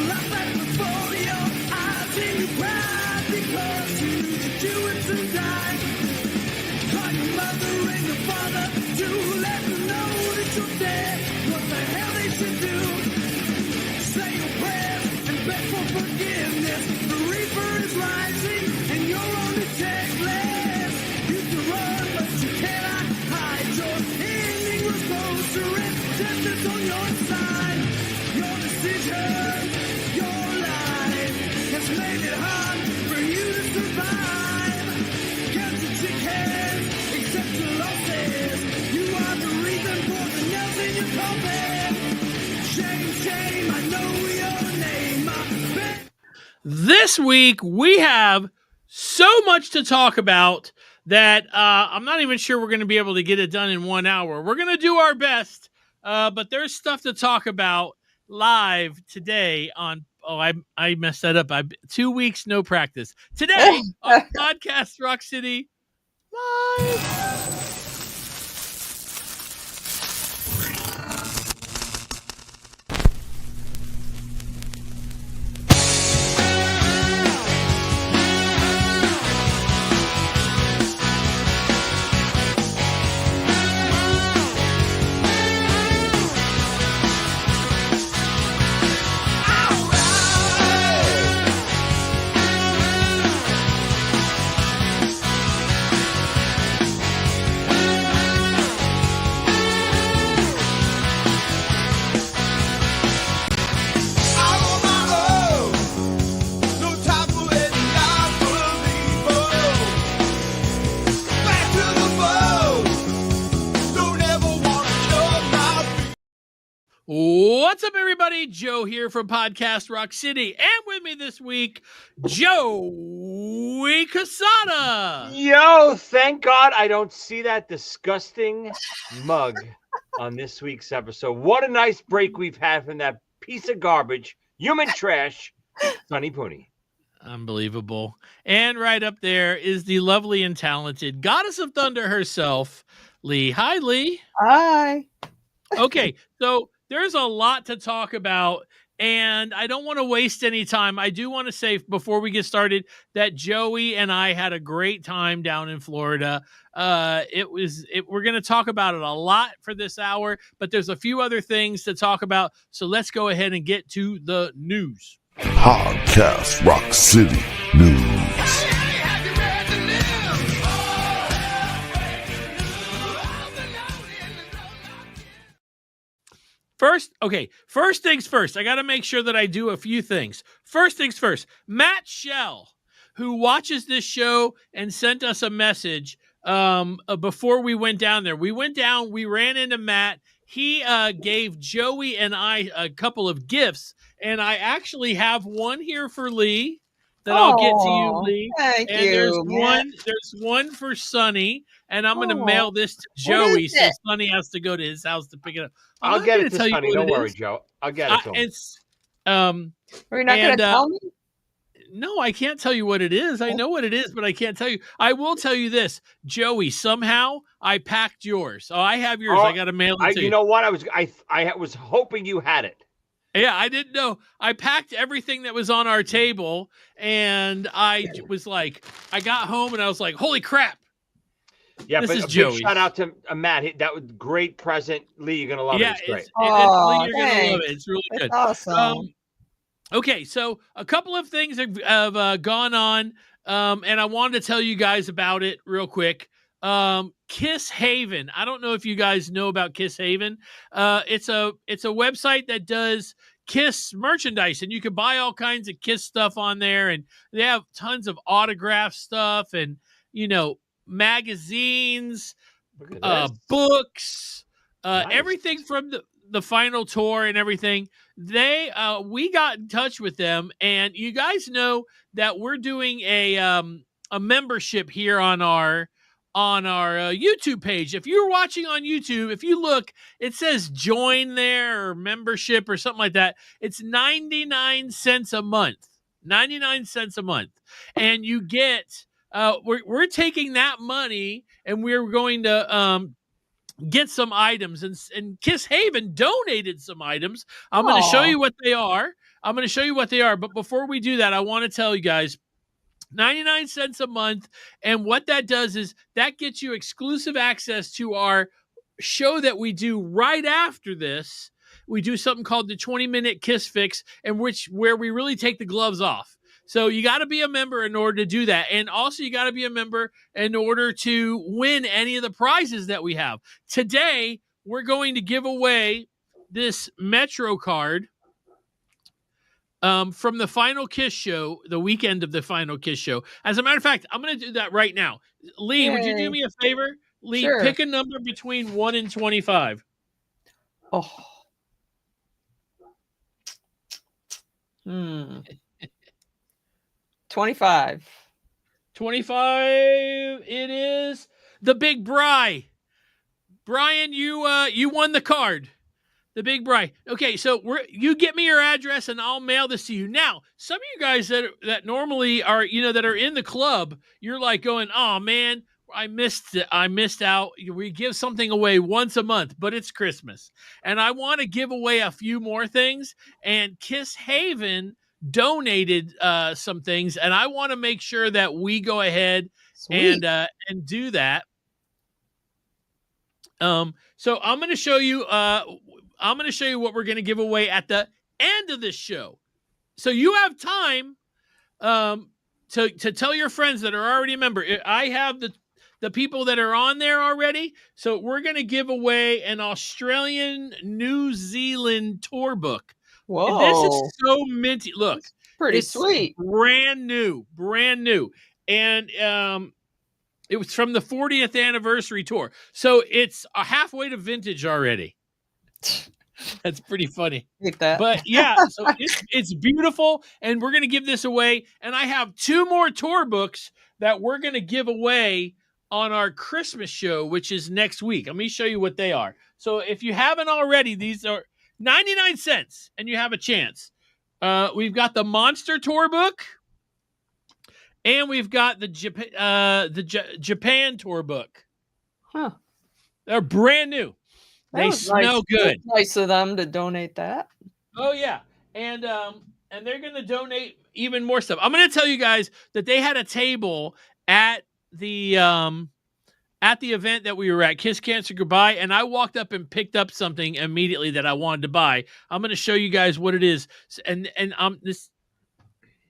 laugh at before your eyes and you cry because you do it tonight. Call your mother and your father to let them know that you're dead. What the hell they should do? Say your prayers and beg for forgiveness. The reaper is rising and you're on the checklist. You can run but you cannot hide. Your ending was close to it. Death is on your side. Your decision, your life has made it hard for you to survive. Count your chickens, accept your losses. You are the reason for the nails in your coffin. Shame, shame, I know your name. This week we have so much to talk about that I'm not even sure we're going to be able to get it done in 1 hour. We're going to do our best, but there's stuff to talk about live today on. Oh, I messed that up. 2 weeks no practice today on Podcast Rock City Live. What's up, everybody? Joe here from Podcast Rock City, and with me this week, Joey Casada. Yo, thank God I don't see that disgusting mug on this week's episode. What a nice break we've had from that piece of garbage, human trash, Sonny Pooney. Unbelievable. And right up there is the lovely and talented Goddess of Thunder herself, Lee. Hi, Lee. Hi. Okay, so there's a lot to talk about, and I don't want to waste any time. I do want to say before we get started that Joey and I had a great time down in Florida. We're going to talk about it a lot for this hour, but there's a few other things to talk about. So let's go ahead and get to the news. Podcast Rock City News. First things first. I got to make sure that I do a few things. First things first. Matt Shell, who watches this show and sent us a message before we went down there. We went down. We ran into Matt. He gave Joey and I a couple of gifts, and I actually have one here for Lee that I'll get to you, Lee. Thank and you, there's one for Sonny, and I'm going to mail this to Joey, so Sonny has to go to his house to pick it up. I'll get it to Sonny. Don't worry, Joe. I'll get it to him. Are you not going to tell me? No, I can't tell you what it is. I know what it is, but I can't tell you. I will tell you this, Joey. Somehow I packed yours. So I have yours. I got to mail it to you. You know what? I was hoping you had it. Yeah, I didn't know. I packed everything that was on our table, and I was like, I got home and I was like, holy crap. Yeah, this but is a Joey. big shout out to Matt. That was a great present. Lee, you're going to love it. It's great. Lee, you're going to love it. It's really good. Awesome. Okay, so a couple of things have gone on, and I wanted to tell you guys about it real quick. Kiss Haven. I don't know if you guys know about Kiss Haven. It's a website that does Kiss merchandise, and you can buy all kinds of Kiss stuff on there, and they have tons of autograph stuff and, magazines, books, nice. Everything from the final tour and everything. We got in touch with them, and you guys know that we're doing a membership here on our YouTube page. If you're watching on YouTube, if you look, it says join there or membership or something like that. It's 99 cents a month. 99 cents a month. And you get we're taking that money and we're going to get some items, and Kiss Haven donated some items. I'm going to show you what they are. I'm going to show you what they are. But before we do that, I want to tell you guys 99 cents a month. And what that does is that gets you exclusive access to our show that we do right after this. We do something called the 20-minute Kiss Fix, where we really take the gloves off. So you got to be a member in order to do that. And also you got to be a member in order to win any of the prizes that we have. Today, we're going to give away this Metro card from the Final Kiss show, the weekend of the Final Kiss show. As a matter of fact, I'm going to do that right now. Lee, would you do me a favor? Lee, Sure. pick a number between 1 and 25. Oh. 25. 25. It is the Big Bry. Brian, you won the card. The Big Bry. Okay, so you get me your address and I'll mail this to you. Now, some of you guys that normally are, that are in the club, you're like going, "Oh man, I missed it. I missed out." We give something away once a month, but it's Christmas. And I want to give away a few more things. And Kiss Haven donated some things, and I want to make sure that we go ahead and do that. So I'm going to show you what we're going to give away at the end of this show. So you have time to tell your friends that are already a member. I have the people that are on there already. So we're going to give away an Australian New Zealand tour book. Whoa. And this is so minty. Look, it's pretty it's sweet. Brand new. And it was from the 40th anniversary tour. So it's a halfway to vintage already. That's pretty funny. Like that. But yeah, so it's beautiful. And we're going to give this away. And I have 2 more tour books that we're going to give away on our Christmas show, which is next week. Let me show you what they are. So if you haven't already, these are 99 cents and you have a chance. We've got the Monster Tour book. And we've got the Japan tour book. Huh. They're brand new. They smell good. Nice of them to donate that. Oh yeah, and they're going to donate even more stuff. I'm going to tell you guys that they had a table at the event that we were at, Kiss Cancer Goodbye, and I walked up and picked up something immediately that I wanted to buy. I'm going to show you guys what it is, and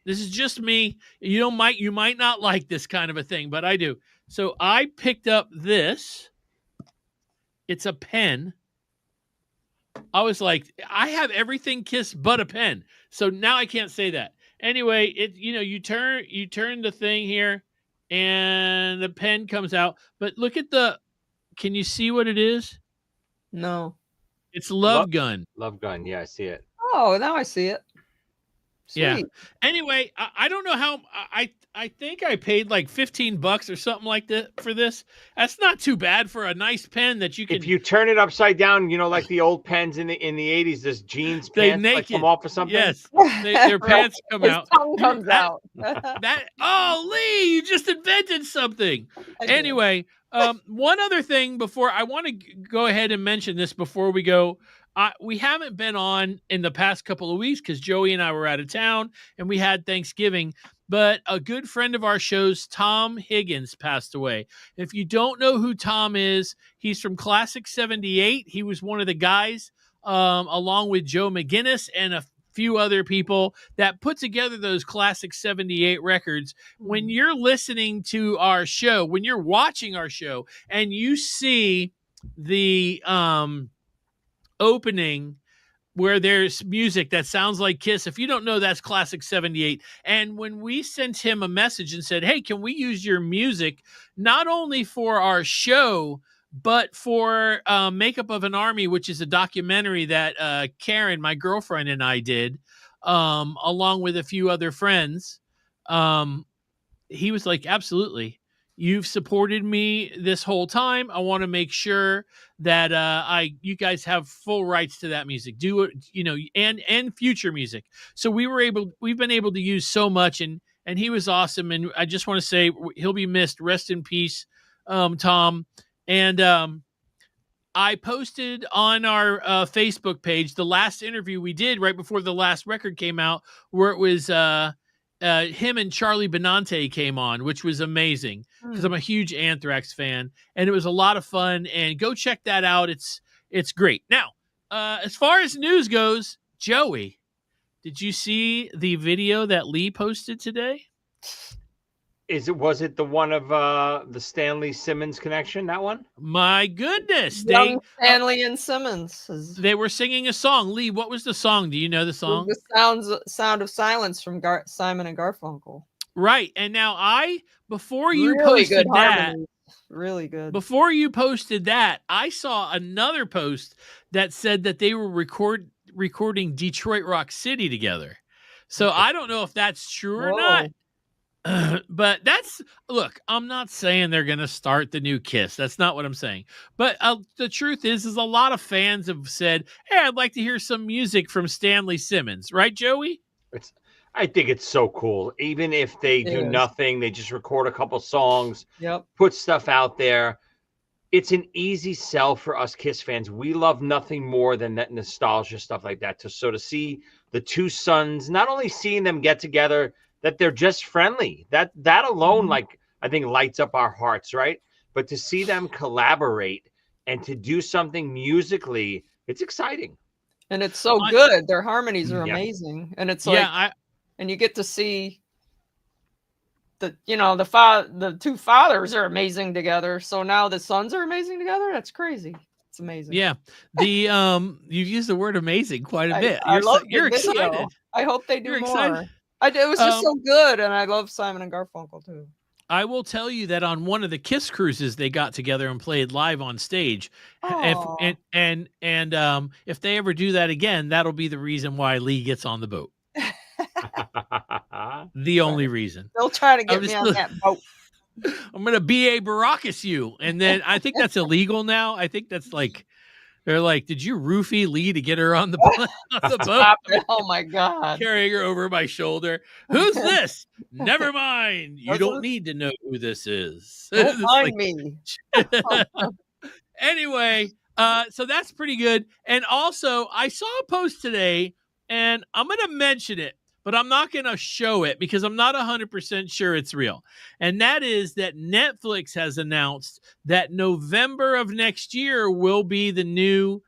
This is just me. You might not like this kind of a thing, but I do. So I picked up this. It's a pen. I was like, I have everything Kiss but a pen. So now I can't say that. Anyway, you turn the thing here and the pen comes out. But look at can you see what it is? No. It's Love Gun. Love Gun. Yeah, I see it. Oh, now I see it. Sweet. Yeah. Anyway, I don't know how I think I paid like $15 or something like that for this. That's not too bad for a nice pen that you can. If you turn it upside down, like the old pens in the 80s, this jeans pants like come off or something. Yes, their pants come out. His tongue comes out. Lee, you just invented something. Anyway, one other thing before I want to go ahead and mention this before we go. We haven't been on in the past couple of weeks because Joey and I were out of town and we had Thanksgiving. But a good friend of our shows, Tom Higgins, passed away. If you don't know who Tom is, he's from Classic 78. He was one of the guys, along with Joe McGinnis and a few other people that put together those Classic 78 records. When you're listening to our show, when you're watching our show, and you see the opening where there's music that sounds like Kiss, if you don't know, that's Classic 78. And when we sent him a message and said, hey, can we use your music not only for our show but for Makeup of an Army, which is a documentary that Karen, my girlfriend, and I did, along with a few other friends, he was like, absolutely. You've supported me this whole time. I want to make sure that you guys have full rights to that music. Do it, and future music. So we've been able to use so much, and he was awesome. And I just want to say he'll be missed. Rest in peace, Tom. And I posted on our Facebook page the last interview we did right before the last record came out, where it was him and Charlie Benante came on, which was amazing because I'm a huge Anthrax fan, and it was a lot of fun. And go check that out; it's great. Now, as far as news goes, Joey, did you see the video that Lee posted today? Was it the one of the Stanley Simmons connection? That one? My goodness, Young Stanley and Simmons. they were singing a song. Lee, what was the song? Do you know the song? The Sound of Silence from Simon and Garfunkel. Right. And now before you Really posted good that, harmony. Really good. before you posted that, I saw another post that said that they were recording Detroit Rock City together. So I don't know if that's true or not. But look, I'm not saying they're going to start the new Kiss. That's not what I'm saying. But the truth is a lot of fans have said, hey, I'd like to hear some music from Stanley Simmons. Right, Joey? I think it's so cool. Even if they do nothing, they just record a couple songs, put stuff out there. It's an easy sell for us Kiss fans. We love nothing more than that nostalgia stuff like that. So to see the two sons, not only seeing them get together, that they're just friendly. That alone, like, I think lights up our hearts, right? But to see them collaborate and to do something musically, it's exciting. And it's so good. Their harmonies are amazing. And it's like, and you get to see the two fathers are amazing together. So now the sons are amazing together. That's crazy. It's amazing. Yeah. You've used the word amazing quite a bit. You're excited. I hope they do You're more. excited. It was just so good, and I love Simon and Garfunkel too. I will tell you that on one of the Kiss cruises, they got together and played live on stage. If they ever do that again, that'll be the reason why Lee gets on the boat. The only reason. They'll try to get me on that boat. I'm gonna B.A. Baracus you, and then I think that's illegal now. I think that's like. They're like, did you roofie Lee to get her on the boat? Oh, my God. Carrying her over my shoulder. Who's this? Never mind. You don't need to know who this is. Don't mind me. Anyway, so that's pretty good. And also, I saw a post today, and I'm going to mention it, but I'm not going to show it because I'm not 100% sure it's real. And that is that Netflix has announced that November of next year will be the new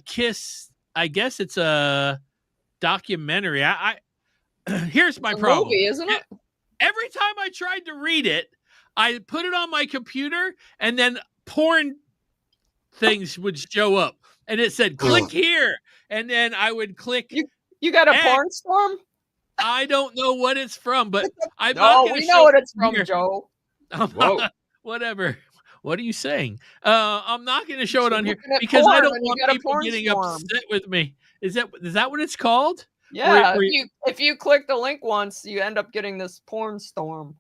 Kiss. I guess it's a documentary. Here's my problem. Movie, isn't it? Every time I tried to read it, I put it on my computer and then porn things would show up. And it said, click here. And then I would click. You got a porn storm? I don't know what it's from, but I'm no, not going to we know what it's from, Joe. Whatever. What are you saying? I'm not going to show it on here because I don't want people getting upset with me. Is that what it's called? Yeah. If you click the link once, you end up getting this porn storm.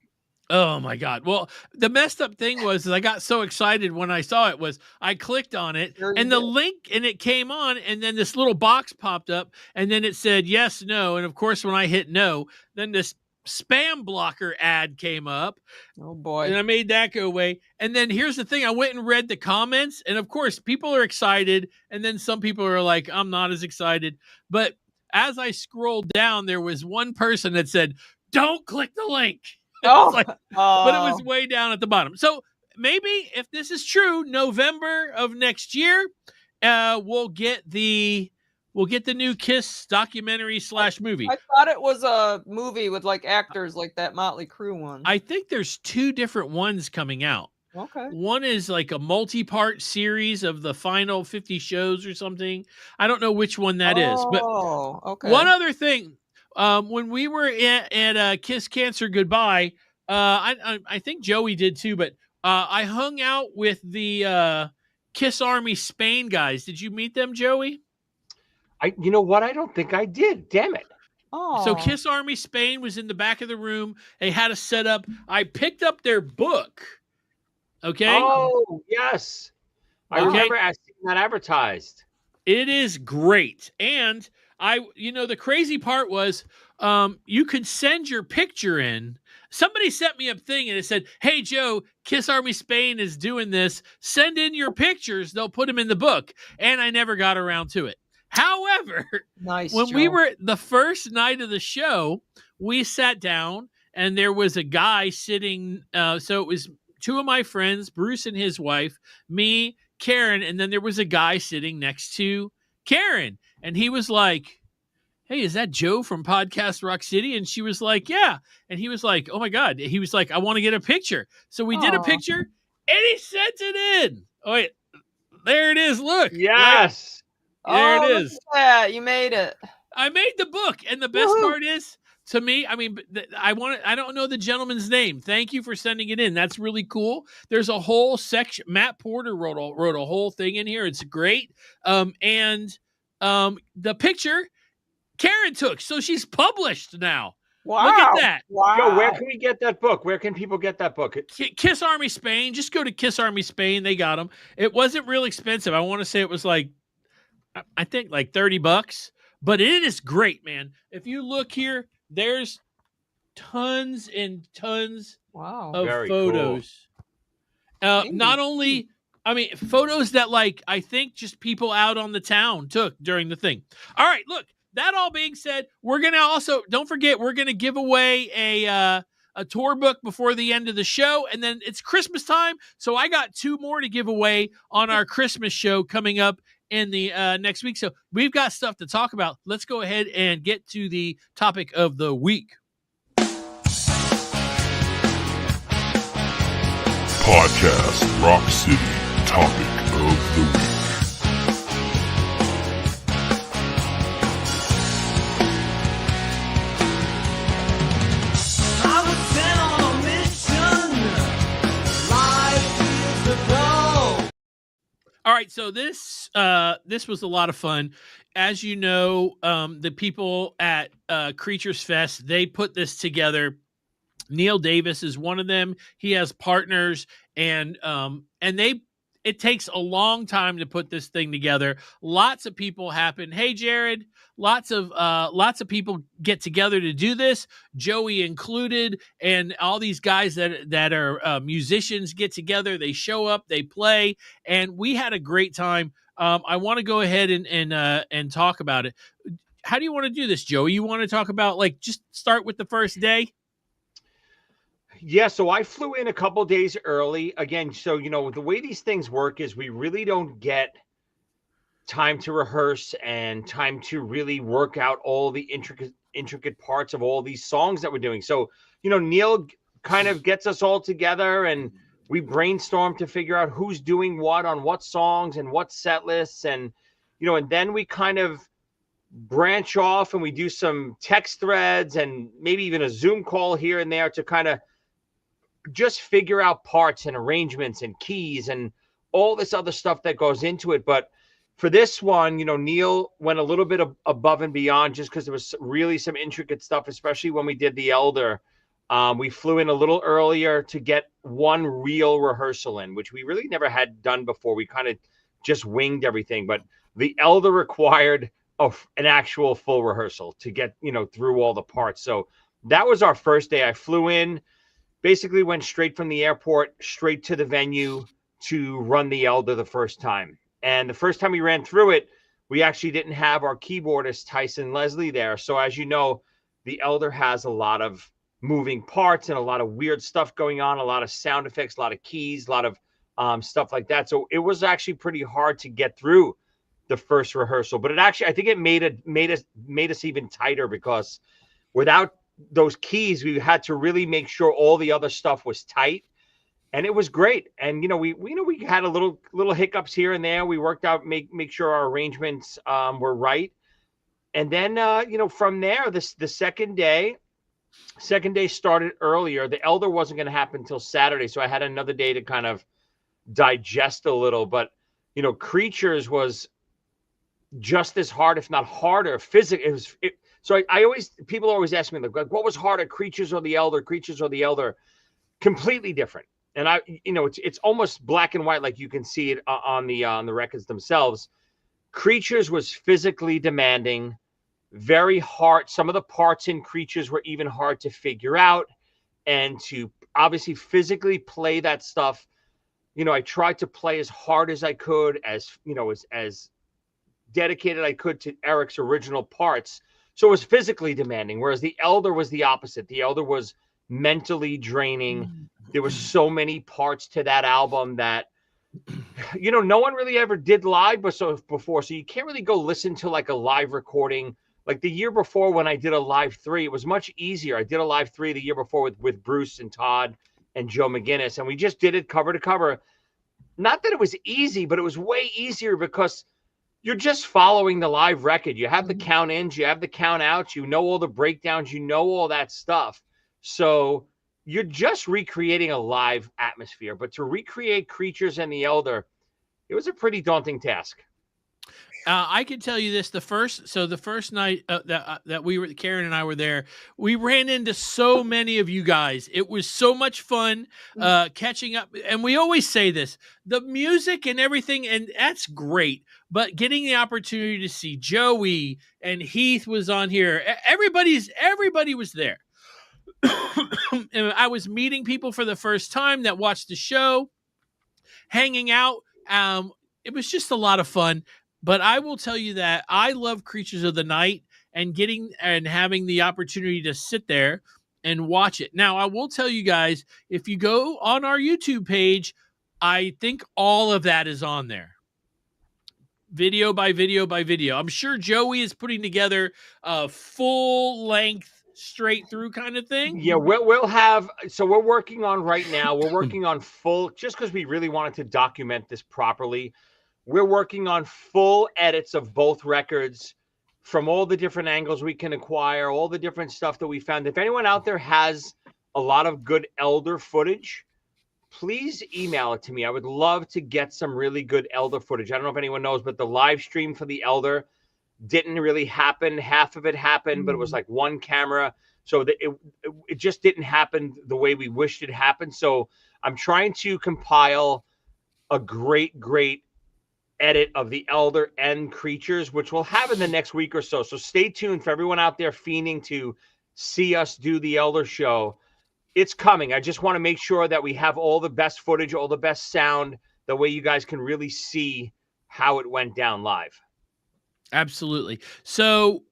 Oh my God. Well, the messed up thing was I got so excited when I saw it was I clicked on it and the link and it came on and then this little box popped up and then it said yes, no. And of course, when I hit no, then this spam blocker ad came up. Oh boy. And I made that go away. And then here's the thing. I went and read the comments and of course people are excited. And then some people are like, I'm not as excited. But as I scrolled down, there was one person that said, don't click the link. But it was way down at the bottom. So maybe if this is true, November of next year, we'll get the new Kiss documentary / movie. I thought it was a movie with like actors like that Motley Crue one. I think there's 2 different ones coming out. Okay. One is like a multi-part series of the final 50 shows or something. I don't know which one that is. But okay. One other thing. When we were at Kiss Cancer Goodbye, I think Joey did too, but I hung out with the Kiss Army Spain guys. Did you meet them, Joey? You know what? I don't think I did. Damn it. Oh. So Kiss Army Spain was in the back of the room. They had a setup. I picked up their book. Okay. Oh, yes. I remember seeing that advertised. It is great. And the crazy part was you could send your picture in somebody sent me a thing and it said, "Hey Joe, Kiss Army Spain is doing this. Send in your pictures. They'll put them in the book." And I never got around to it. However, nice, when Joe. we were the first night of the show, we sat down and there was a guy sitting. So it was two of my friends, Bruce and his wife, me, Karen, and then there was a guy sitting next to Karen. And he was like, "Hey, is that Joe from Podcast Rock City?" And she was like, "Yeah." And he was like, "Oh my God." He was like, "I want to get a picture." So we did a picture and he sent it in. Oh, wait, there it is. Look. Yes. There it is. Look at that. You made it. I made the book. And the best part is, to me, I mean, I don't know the gentleman's name. Thank you for sending it in. That's really cool. There's a whole section. Matt Porter wrote a whole thing in here. It's great. And the picture Karen took, so she's published now. Wow. Look at that. Wow. Joe, where can we get that book? Where can people get that book? Kiss Army Spain. Just go to Kiss Army Spain. They got them. It wasn't real expensive. I want to say it was like, I think like $30, but it is great, man. If you look here, there's tons and tons of Very photos. Cool. Not only, I mean, photos that like, I think just people out on the town took during the thing. All right, look, that all being said, we're going to also, don't forget, we're going to give away a tour book before the end of the show. And then it's Christmas time. So I got 2 more to give away on our Christmas show coming up in the next week. So we've got stuff to talk about. Let's go ahead and get to the topic of the week. Podcast Rock City topic of the week. I was sent on a mission. Life years ago. All right, so this was a lot of fun. As you know, the people at Creatures Fest, they put this together. Neil Davis is one of them. He has partners, and it takes a long time to put this thing together. Lots of people happen. Hey, Jared, lots of people get together to do this, Joey included, and all these guys that are musicians get together. They show up, they play, and we had a great time. I want to go ahead and talk about it. How do you want to do this, Joey? You want to talk about, like, just start with the first day? Yeah, so I flew in a couple days early. Again, so, you know, the way these things work is we really don't get time to rehearse and time to really work out all the intricate parts of all these songs that we're doing. So, you know, Neil kind of gets us all together and we brainstorm to figure out who's doing what on what songs and what set lists. And, you know, and then we kind of branch off and we do some text threads and maybe even a Zoom call here and there to kind of just figure out parts and arrangements and keys and all this other stuff that goes into it. But for this one, you know, Neil went a little bit above and beyond just because there was really some intricate stuff, especially when we did The Elder. We flew in a little earlier to get one real rehearsal in, which we really never had done before. We kind of just winged everything. But The Elder required an actual full rehearsal to get, you know, through all the parts. So that was our first day. I flew in, basically went straight from the airport, straight to the venue to run The Elder the first time. And the first time we ran through it, we actually didn't have our keyboardist, Tyson Leslie, there. So as you know, The Elder has a lot of moving parts and a lot of weird stuff going on, a lot of sound effects, a lot of keys, a lot of stuff like that. So it was actually pretty hard to get through the first rehearsal. But it actually, I think it made us even tighter because without those keys, we had to really make sure all the other stuff was tight, and it was great. And you know, we had a little hiccups here and there. We worked out, make sure our arrangements were right, and then you know, from there, the second day started earlier. The Elder wasn't going to happen until Saturday, so I had another day to kind of digest a little. But you know, Creatures was just as hard, if not harder, physically. So people always ask me, like, what was harder, Creatures or The Elder? Creatures or The Elder? Completely different. And you know, it's almost black and white, like you can see it on the records themselves. Creatures was physically demanding, very hard. Some of the parts in Creatures were even hard to figure out. and to obviously physically play that stuff. I tried to play as hard as I could, as dedicated I could to Eric's original parts. So it was physically demanding, whereas the Elder was the opposite. The Elder was mentally draining. There were so many parts to that album that, no one really ever did live before. So you can't really go listen to like a live recording. Like the year before when I did a live 3, it was much easier. I did a live 3 the year before with Bruce and Todd and Joe McGinnis, and we just did it cover to cover. Not that it was easy, but it was way easier because you're just following the live record. You have the count ins, you have the count outs, you know all the breakdowns, you know all that stuff. So you're just recreating a live atmosphere. But to recreate Creatures and the Elder, it was a pretty daunting task. I can tell you this: the first night that we were, Karen and I were there, we ran into so many of you guys. It was so much fun catching up. And we always say this: the music and everything, and that's great. But getting the opportunity to see Joey and Heath was on here. Everybody was there. And I was meeting people for the first time that watched the show, hanging out. It was just a lot of fun. But I will tell you that I love Creatures of the Night and having the opportunity to sit there and watch it. Now, I will tell you guys, if you go on our YouTube page, I think all of that is on there. Video by video by video. I'm sure Joey is putting together a full length, straight through kind of thing. Yeah, we'll have, so we're working on right now. We're working on full, just because we really wanted to document this properly. We're working on full edits of both records from all the different angles we can acquire, all the different stuff that we found. If anyone out there has a lot of good Elder footage, please email it to me. I would love to get some really good Elder footage. I don't know if anyone knows, but the live stream for the Elder didn't really happen. Half of it happened, but it was like one camera. So it just didn't happen the way we wished it happened. So I'm trying to compile a great edit of the Elder and Creatures, which we'll have in the next week or so. So stay tuned for everyone out there fiending to see us do the Elder show. It's coming. I just want to make sure that we have all the best footage, all the best sound, the way you guys can really see how it went down live. Absolutely. So,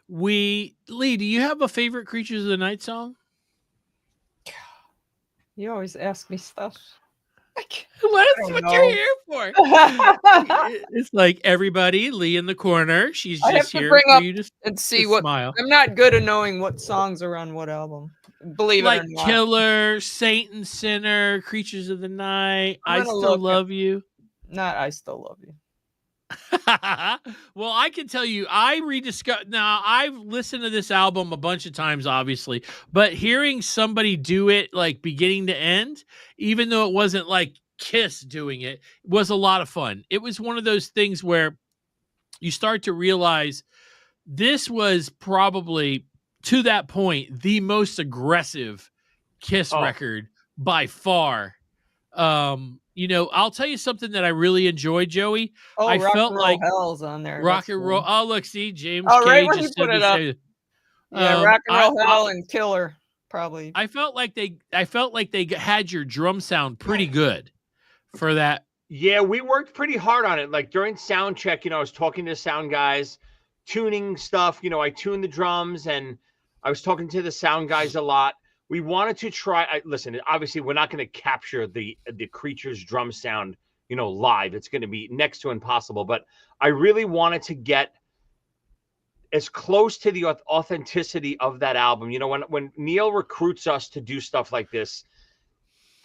Lee, do you have a favorite Creatures of the Night song? You always ask me stuff. That's what you're here for. It's like everybody, Lee in the corner. She's just here for you to and see what. Smile. I'm not good at knowing what songs are on what album. Believe like it or not. Killer, Saint and Sinner, Creatures of the Night. I Still Love You. Not I Still Love You. Well, I can tell you, now I've listened to this album a bunch of times, obviously, but hearing somebody do it like beginning to end, even though it wasn't like Kiss doing it, was a lot of fun. It was one of those things where you start to realize this was probably, to that point, the most aggressive Kiss record by far. I'll tell you something that I really enjoyed, Joey. I felt like Hell's on there. Rock and Roll. Oh, look, see, James K right just put it up. Yeah, Rock and Roll Hell and Killer, probably. I felt like they had your drum sound pretty good for that. Yeah, we worked pretty hard on it. Like during sound check, I was talking to sound guys, tuning stuff. I tuned the drums, and I was talking to the sound guys a lot. We wanted to try. Listen, obviously, we're not going to capture the Creatures drum sound, live. It's going to be next to impossible. But I really wanted to get as close to the authenticity of that album. When Neil recruits us to do stuff like this,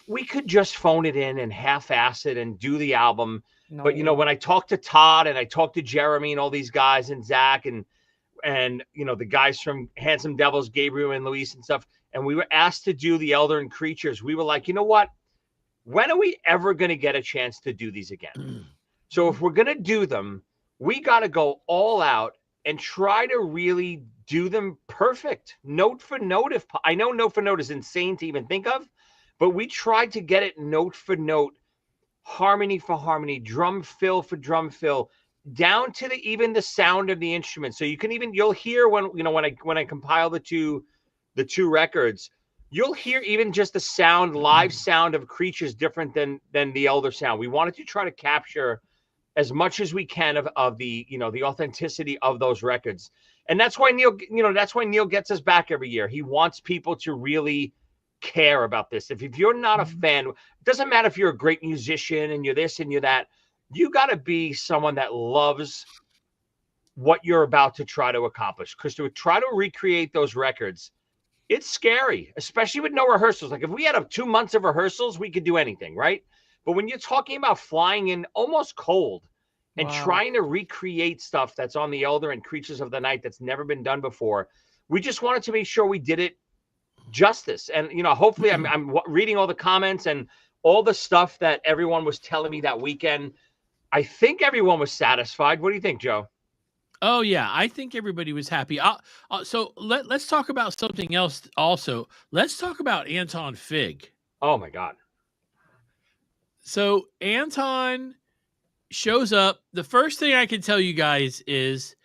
we could just phone it in and half-ass it and do the album. No. But when I talked to Todd and I talked to Jeremy and all these guys and Zach and the guys from Handsome Devils, Gabriel and Luis and stuff. And we were asked to do the Elder and Creatures. We were like, you know what? When are we ever going to get a chance to do these again? So if we're going to do them, we got to go all out and try to really do them perfect, note for note. I know note for note is insane to even think of, but we tried to get it note for note, harmony for harmony, drum fill for drum fill, down to even the sound of the instrument. So you'll hear when I compile the two records, you'll hear even just the sound, live sound of creatures different than the Elder sound. We wanted to try to capture as much as we can of the, the authenticity of those records. And that's why Neil gets us back every year. He wants people to really care about this. If you're not a fan, it doesn't matter if you're a great musician and you're this and you're that, you got to be someone that loves what you're about to try to accomplish. Because to try to recreate those records, it's scary, especially with no rehearsals. Like if we had 2 months of rehearsals, we could do anything, right? But when you're talking about flying in almost cold and trying to recreate stuff that's on the Elder and Creatures of the Night that's never been done before, we just wanted to make sure we did it justice. And, hopefully I'm reading all the comments and all the stuff that everyone was telling me that weekend. I think everyone was satisfied. What do you think, Joe? Oh, yeah. I think everybody was happy. So let's talk about something else also. Let's talk about Anton Fig. Oh, my God. So Anton shows up. The first thing I can tell you guys is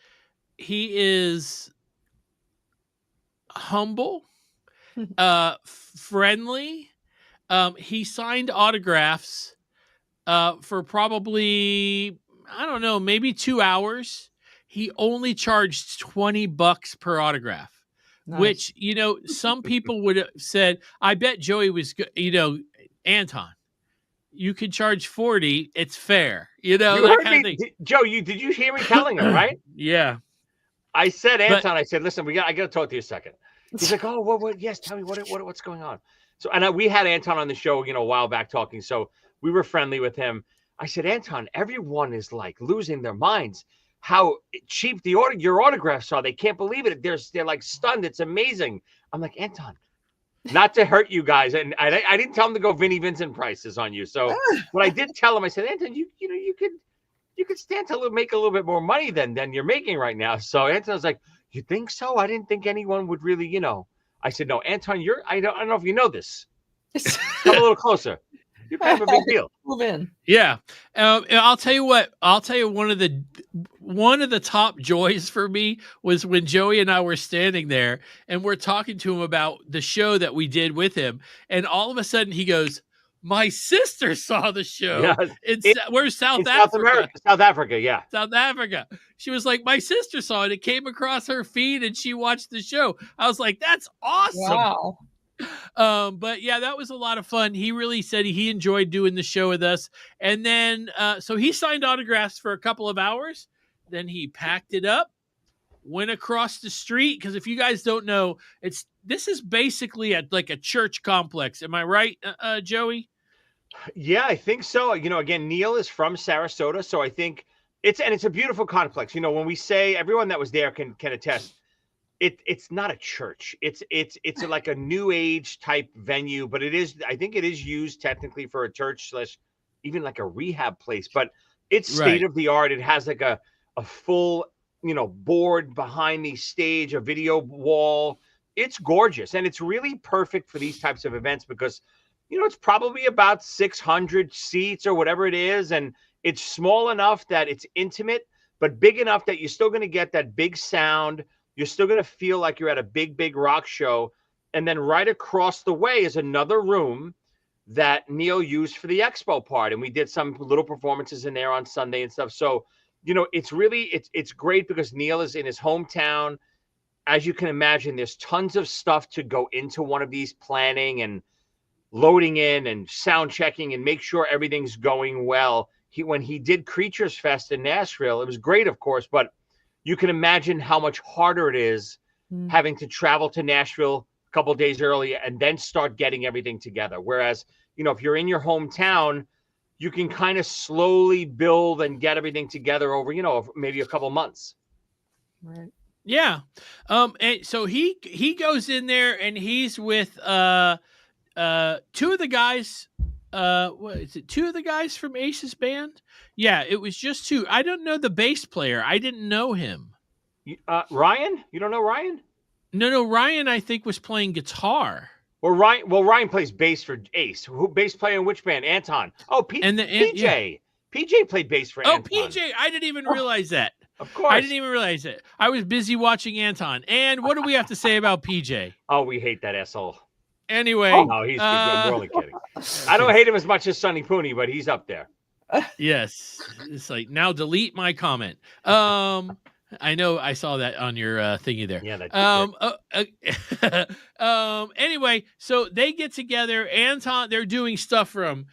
he is humble, friendly. He signed autographs for probably, I don't know, maybe 2 hours. He only charged $20 per autograph, which, some people would have said, I bet Joey was, Anton, you could charge 40. It's fair. You that kind of thing. Joe, did you hear me telling him, right? Yeah. I said, Anton, I said, listen, I got to talk to you a second. He's like, oh, what? Yes. Tell me what's going on. So, and we had Anton on the show, a while back talking. So we were friendly with him. I said, Anton, everyone is like losing their minds. How cheap your autographs are. They can't believe it. They're like stunned. It's amazing. I'm like, Anton, not to hurt you guys. And I didn't tell him to go Vinnie Vincent prices on you. So what I did tell him, I said, Anton, you could stand to make a little bit more money than you're making right now. So Anton was like, you think so? I didn't think anyone would really, I said, no, Anton, I don't know if you know this. Come a little closer. You're kind of a big deal. Move in. Yeah. I'll tell you what. I'll tell you one of the top joys for me was when Joey and I were standing there and we're talking to him about the show that we did with him, and all of a sudden he goes, "My sister saw the show." Yeah, where's South Africa? South Africa, yeah. South Africa. She was like, my sister saw it. It came across her feed and she watched the show. I was like, that's awesome. Wow. But yeah, that was a lot of fun. He really said he enjoyed doing the show with us. And then, so he signed autographs for a couple of hours. Then he packed it up, went across the street. Because if you guys don't know, this is basically like a church complex. Am I right, Joey? Yeah, I think so. Again, Neil is from Sarasota, so I think it's a beautiful complex. When we say everyone that was there can attest. It's not a church. It's like a new age type venue, but I think it is used technically for a church / even like a rehab place, but it's state of the art. It has like a full, board behind the stage, a video wall. It's gorgeous. And it's really perfect for these types of events because, it's probably about 600 seats or whatever it is. And it's small enough that it's intimate, but big enough that you're still going to get that big sound. You're still going to feel like you're at a big, big rock show. And then right across the way is another room that Neil used for the expo part. And we did some little performances in there on Sunday and stuff. So, it's really, it's great because Neil is in his hometown. As you can imagine, there's tons of stuff to go into one of these, planning and loading in and sound checking and make sure everything's going well. When he did Creatures Fest in Nashville, it was great, of course, but you can imagine how much harder it is having to travel to Nashville a couple of days early and then start getting everything together. Whereas, if you're in your hometown, you can kind of slowly build and get everything together over, maybe a couple months. Right. Yeah. And so he goes in there and he's with two of the guys. What is it? Two of the guys from Ace's band? Yeah, it was just two. I don't know the bass player. I didn't know him. Ryan? You don't know Ryan? No. Ryan, I think, was playing guitar. Well, Ryan plays bass for Ace. Who bass player in which band? Anton. Oh, PJ. Yeah. PJ played bass for Anton. Oh, PJ. I didn't even realize that. Of course. I didn't even realize it. I was busy watching Anton. And what do we have to say about PJ? Oh, we hate that asshole. Anyway, no, he's I'm only kidding. I don't hate him as much as Sonny Pooney, but he's up there. Yes, it's like now delete my comment. I know I saw that on your thingy there. Yeah. Anyway, so they get together. Anton, they're doing stuff from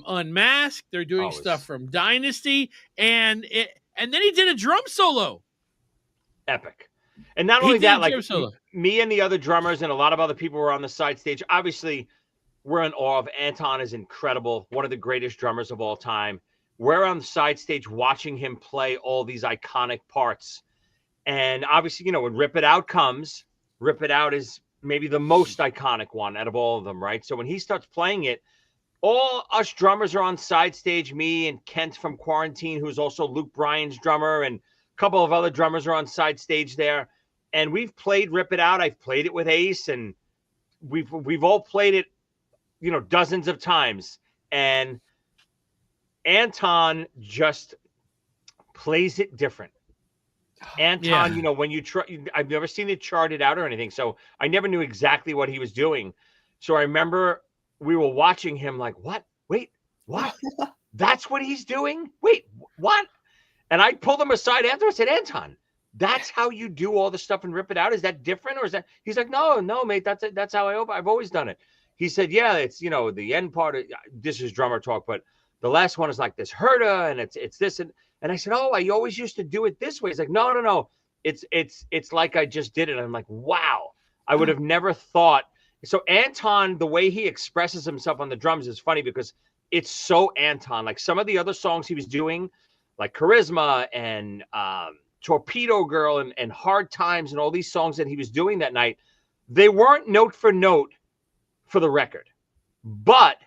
Unmasked. They're doing stuff from Dynasty, and then he did a drum solo. Epic. And not only that, like me and the other drummers and a lot of other people were on the side stage. Obviously, we're in awe of Anton. Is incredible. One of the greatest drummers of all time. We're on the side stage watching him play all these iconic parts. And obviously, when Rip It Out comes, Rip It Out is maybe the most iconic one out of all of them, right? So when he starts playing it, all us drummers are on side stage. Me and Kent from Quarantine, who's also Luke Bryan's drummer, and a couple of other drummers are on side stage there. And we've played Rip It Out. I've played it with Ace, and we've all played it, dozens of times. And Anton just plays it different. Anton, when you try, I've never seen it charted out or anything, so I never knew exactly what he was doing. So I remember we were watching him like, what? Wait, what? That's what he's doing? Wait, what? And I pulled him aside after. I said, Anton, that's how you do all the stuff and Rip It Out? Is that different, or is that? He's like, no, mate. That's how I've always done it. He said, yeah, it's the end part of this is drummer talk, but the last one is like this herda, and it's this and I said, oh, I always used to do it this way. He's like, no, it's like I just did it. And I'm like, wow, I would have never thought. So Anton, the way he expresses himself on the drums is funny because it's so Anton. Like some of the other songs he was doing, like Charisma and Torpedo Girl and Hard Times and all these songs that he was doing that night, they weren't note for note for the record, but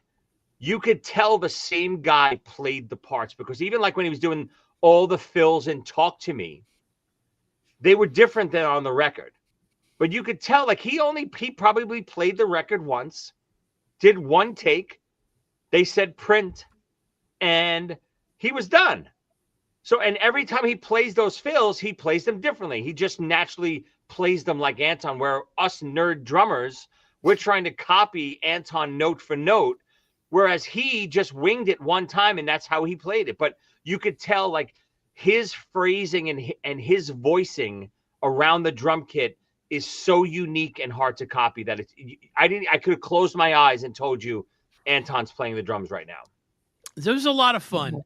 you could tell the same guy played the parts, because even like when he was doing all the fills in Talk to Me, they were different than on the record. But you could tell like he probably played the record once, did one take, they said print, and he was done. So, and every time he plays those fills, he plays them differently. He just naturally plays them like Anton, where us nerd drummers, we're trying to copy Anton note for note, whereas he just winged it one time and that's how he played it. But you could tell like his phrasing and his voicing around the drum kit is so unique and hard to copy that I could have closed my eyes and told you Anton's playing the drums right now. It was a lot of fun.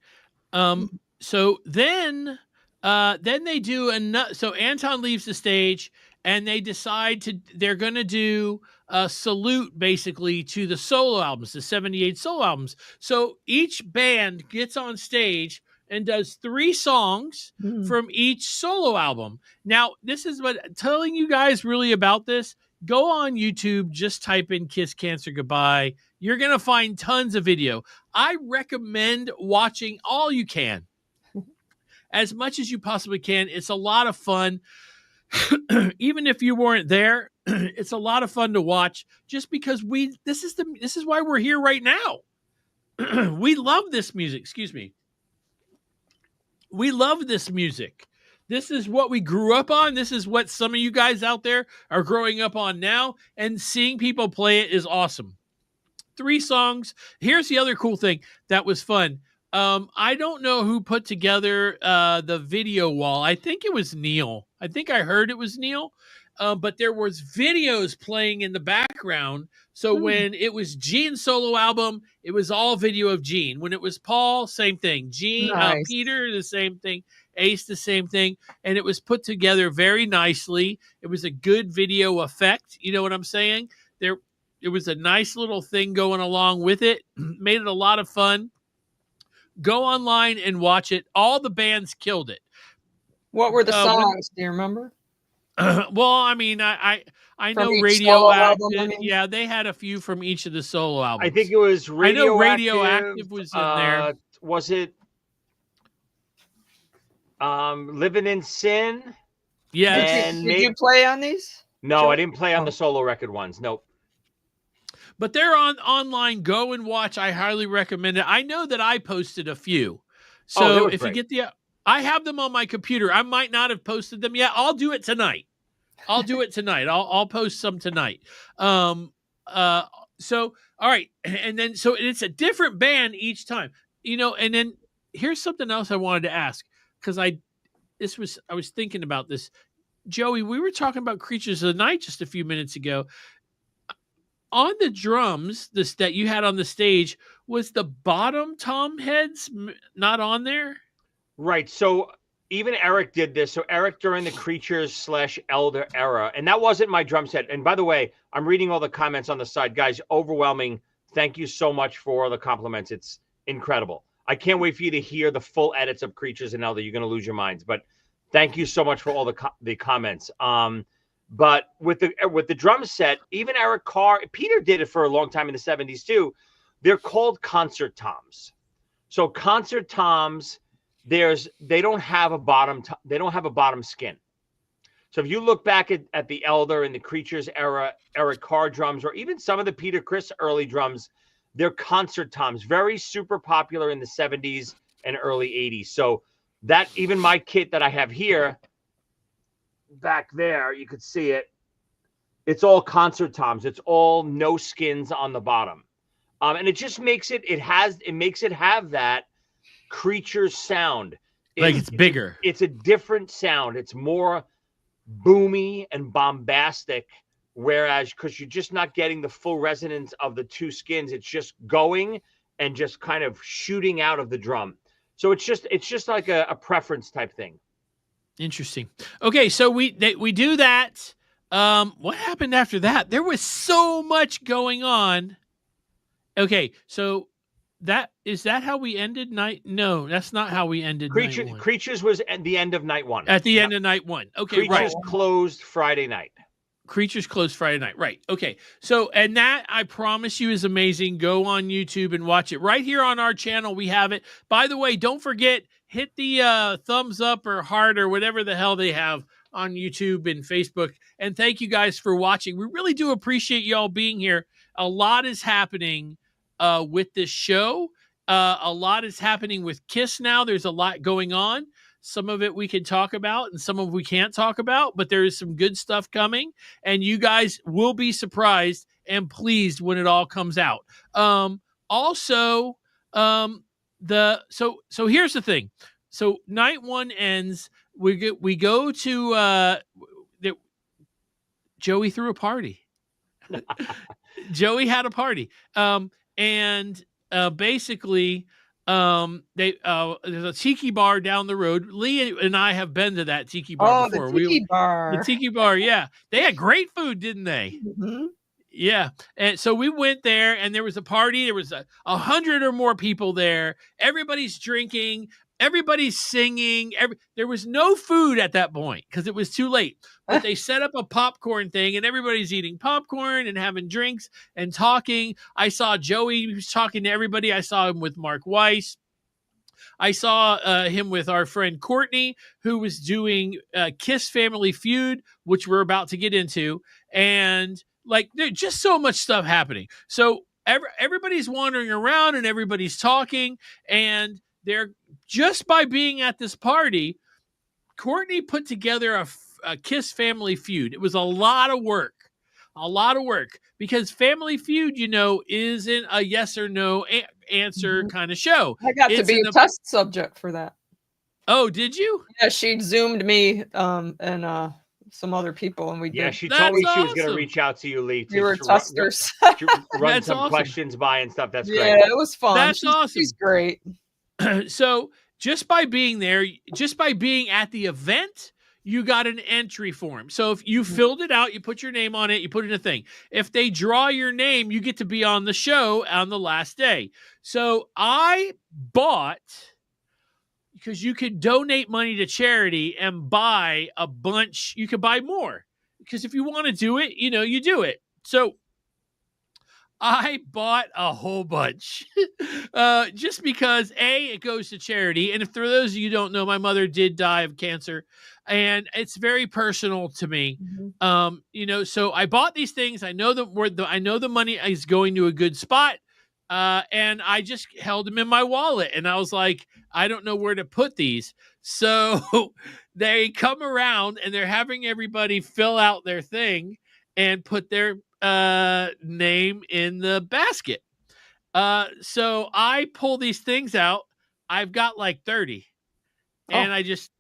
So then they do another. So Anton leaves the stage, and they decide they're going to do a salute basically to the solo albums, the 78 solo albums. So each band gets on stage and does 3 songs from each solo album. Now, this is what telling you guys really about this. Go on YouTube, just type in Kiss Cancer Goodbye. You're going to find tons of video. I recommend watching all you can, as much as you possibly can. It's a lot of fun. Even if you weren't there, it's a lot of fun to watch, just because this is why we're here right now. We love this music. Excuse me. We love this music. This is what we grew up on. This is what some of you guys out there are growing up on now, and seeing people play it is awesome. 3 songs. Here's the other cool thing that was fun. I don't know who put together the video wall. I think it was Neil. I think I heard it was Neil. But there was videos playing in the background. So when it was Gene's solo album, it was all video of Gene. When it was Paul, same thing. Nice. Peter, the same thing. Ace, the same thing. And it was put together very nicely. It was a good video effect. You know what I'm saying? It was a nice little thing going along with it. Made it a lot of fun. Go online and watch it. All the bands killed it. What were the songs? Do you remember? Well, I mean, I know Radioactive. Yeah, they had a few from each of the solo albums. I think it was Radioactive. I know Radioactive was in there. Was it Living in Sin? Yeah. Did you play on these? No, I didn't play on the solo record ones. Nope. But they're online. Go and watch. I highly recommend it. I know that I posted a few. So if you get I have them on my computer. I might not have posted them yet. I'll do it tonight. I'll post some tonight. So all right, and then so it's a different band each time, and then here's something else I wanted to ask, because I was thinking about this. Joey, we were talking about Creatures of the Night just a few minutes ago. On the drums that you had on the stage, was the bottom tom heads not on there? Right. So even Eric did this. So Eric, during the Creatures / Elder era, and that wasn't my drum set. And by the way, I'm reading all the comments on the side. Guys, overwhelming. Thank you so much for the compliments. It's incredible. I can't wait for you to hear the full edits of Creatures and Elder. You're going to lose your minds. But thank you so much for all the comments. But with the drum set, even Eric Carr, Peter did it for a long time in the 70s too. They're called concert toms. So concert toms, they don't have a bottom skin. So if you look back at the Elder and the Creatures era, Eric Carr drums, or even some of the Peter Criss early drums, they're concert toms, very super popular in the 70s and early 80s. So that, even my kit that I have here, back there, you could see it. It's all concert toms. It's all no skins on the bottom, and it just makes it makes it have that Creatures sound. It's bigger. It's a different sound. It's more boomy and bombastic. Whereas, because you're just not getting the full resonance of the two skins, it's just going and just kind of shooting out of the drum. So it's just like a preference type thing. Interesting. Okay, so we do that. What happened after that? There was so much going on. Okay, so is that how we ended night? No, that's not how we ended night one. Creatures was at the end of night one. At the end of night one. Okay, Creatures closed Friday night. Creatures closed Friday night. Right. Okay. So, and that, I promise you, is amazing. Go on YouTube and watch it. Right here on our channel, we have it. By the way, don't forget, hit the thumbs up or heart or whatever the hell they have on YouTube and Facebook. And thank you guys for watching. We really do appreciate y'all being here. A lot is happening with this show. A lot is happening with KISS now. There's a lot going on. Some of it we can talk about and some of it we can't talk about, but there is some good stuff coming, and you guys will be surprised and pleased when it all comes out. So here's the thing. So night one ends. We go to Joey threw a party. Joey had a party. And basically, there's a tiki bar down the road. Lee and I have been to that tiki bar before. The tiki bar. The tiki bar, yeah. They had great food, didn't they? Mm-hmm. Yeah. And so we went there, and there was a party. There was 100 or more people there. Everybody's drinking. Everybody's singing. There was no food at that point because it was too late. But they set up a popcorn thing, and everybody's eating popcorn and having drinks and talking. I saw Joey was talking to everybody. I saw him with Mark Weiss. I saw him with our friend Courtney, who was doing KISS Family Feud, which we're about to get into. And there's just so much stuff happening. So everybody's wandering around and everybody's talking, and they're just by being at this party, Courtney put together a KISS Family Feud. It was a lot of work because Family Feud, isn't a yes or no answer kind of show. I got to be a test subject for that. Oh, did you? Yeah, she Zoomed me and some other people, and we did. Yeah, she told me she was going to reach out to you, Lee. We were testers. Run some questions by and stuff. That's great. Yeah, it was fun. That's awesome. She's great. So just by being there, just by being at the event, you got an entry form. So if you filled it out, you put your name on it, you put in a thing. If they draw your name, you get to be on the show on the last day. So I bought, because you could donate money to charity and buy a bunch. You could buy more because if you want to do it, you do it. So I bought a whole bunch just because, it goes to charity. And if for those of you who don't know, my mother did die of cancer, and it's very personal to me. Mm-hmm. So I bought these things. I know the money is going to a good spot. And I just held them in my wallet, and I was like, I don't know where to put these. So they come around and they're having everybody fill out their thing and put their name in the basket. So I pull these things out. I've got like 30, and I just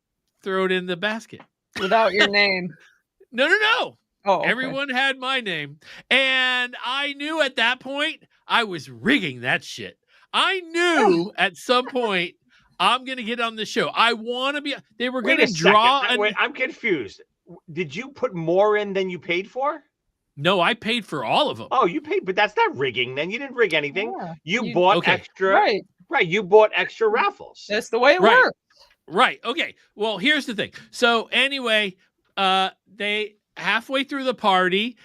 throw it in the basket without your name. No. Oh, okay. Everyone had my name, and I knew at that point I was rigging that shit. I knew at some point I'm gonna get on the show. I want to be. They were Wait gonna a draw. second. Wait, I'm confused. Did you put more in than you paid for? No, I paid for all of them. Oh, you paid, but that's not rigging. Then you didn't rig anything. Yeah. You bought extra. Right. You bought extra raffles. That's the way it works. Right. Okay. Well, here's the thing. So anyway, they halfway through the party,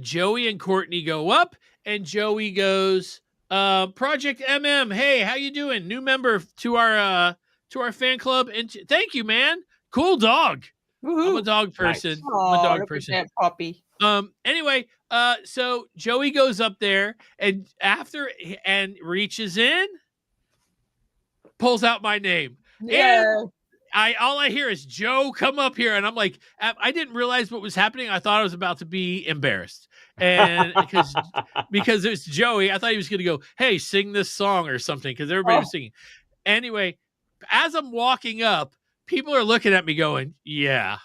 Joey and Courtney go up, and Joey goes, Project MM, hey, how you doing? New member to our fan club, and thank you, man. Cool dog. Woo-hoo. I'm a dog person. Nice. Oh, I'm a dog person. That puppy. Anyway, so Joey goes up there and reaches in, pulls out my name. Yeah. And all I hear is, Joe, come up here. And I'm like, I didn't realize what was happening. I thought I was about to be embarrassed. And because it's Joey, I thought he was going to go, hey, sing this song or something, because everybody was singing. Anyway, as I'm walking up, people are looking at me going, yeah,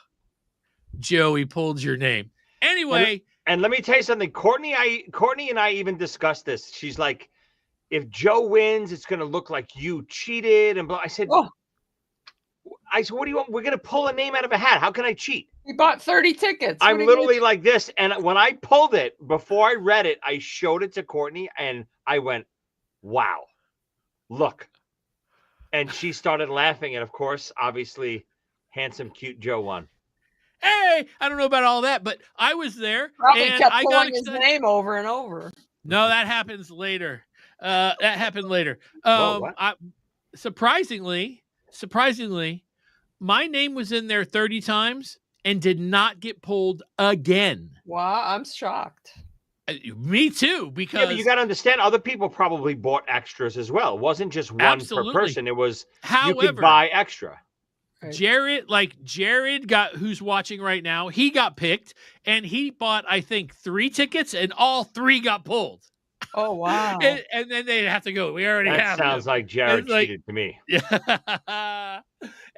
Joey pulled your name. Anyway. And let me tell you something. Courtney and I even discussed this. She's like, if Joe wins, it's going to look like you cheated. And I said, what do you want? We're going to pull a name out of a hat. How can I cheat? He bought 30 tickets. I'm literally like this. And when I pulled it, before I read it, I showed it to Courtney and I went, wow, look. And she started laughing. And of course, obviously, handsome, cute Joe won. Hey, I don't know about all that, but I was there. Probably and kept I pulling got his name over and over. No, that happens later. That happened later. Surprisingly, my name was in there 30 times and did not get pulled again. Wow, I'm shocked. Me too, because but you got to understand, other people probably bought extras as well. It wasn't just one per person. It was, you could buy extra. Jared got, who's watching right now, he got picked, and he bought, I think, 3 tickets, and all 3 got pulled. Oh, wow. and then they'd have to go. We already have. That sounds like Jared cheated to me. Yeah.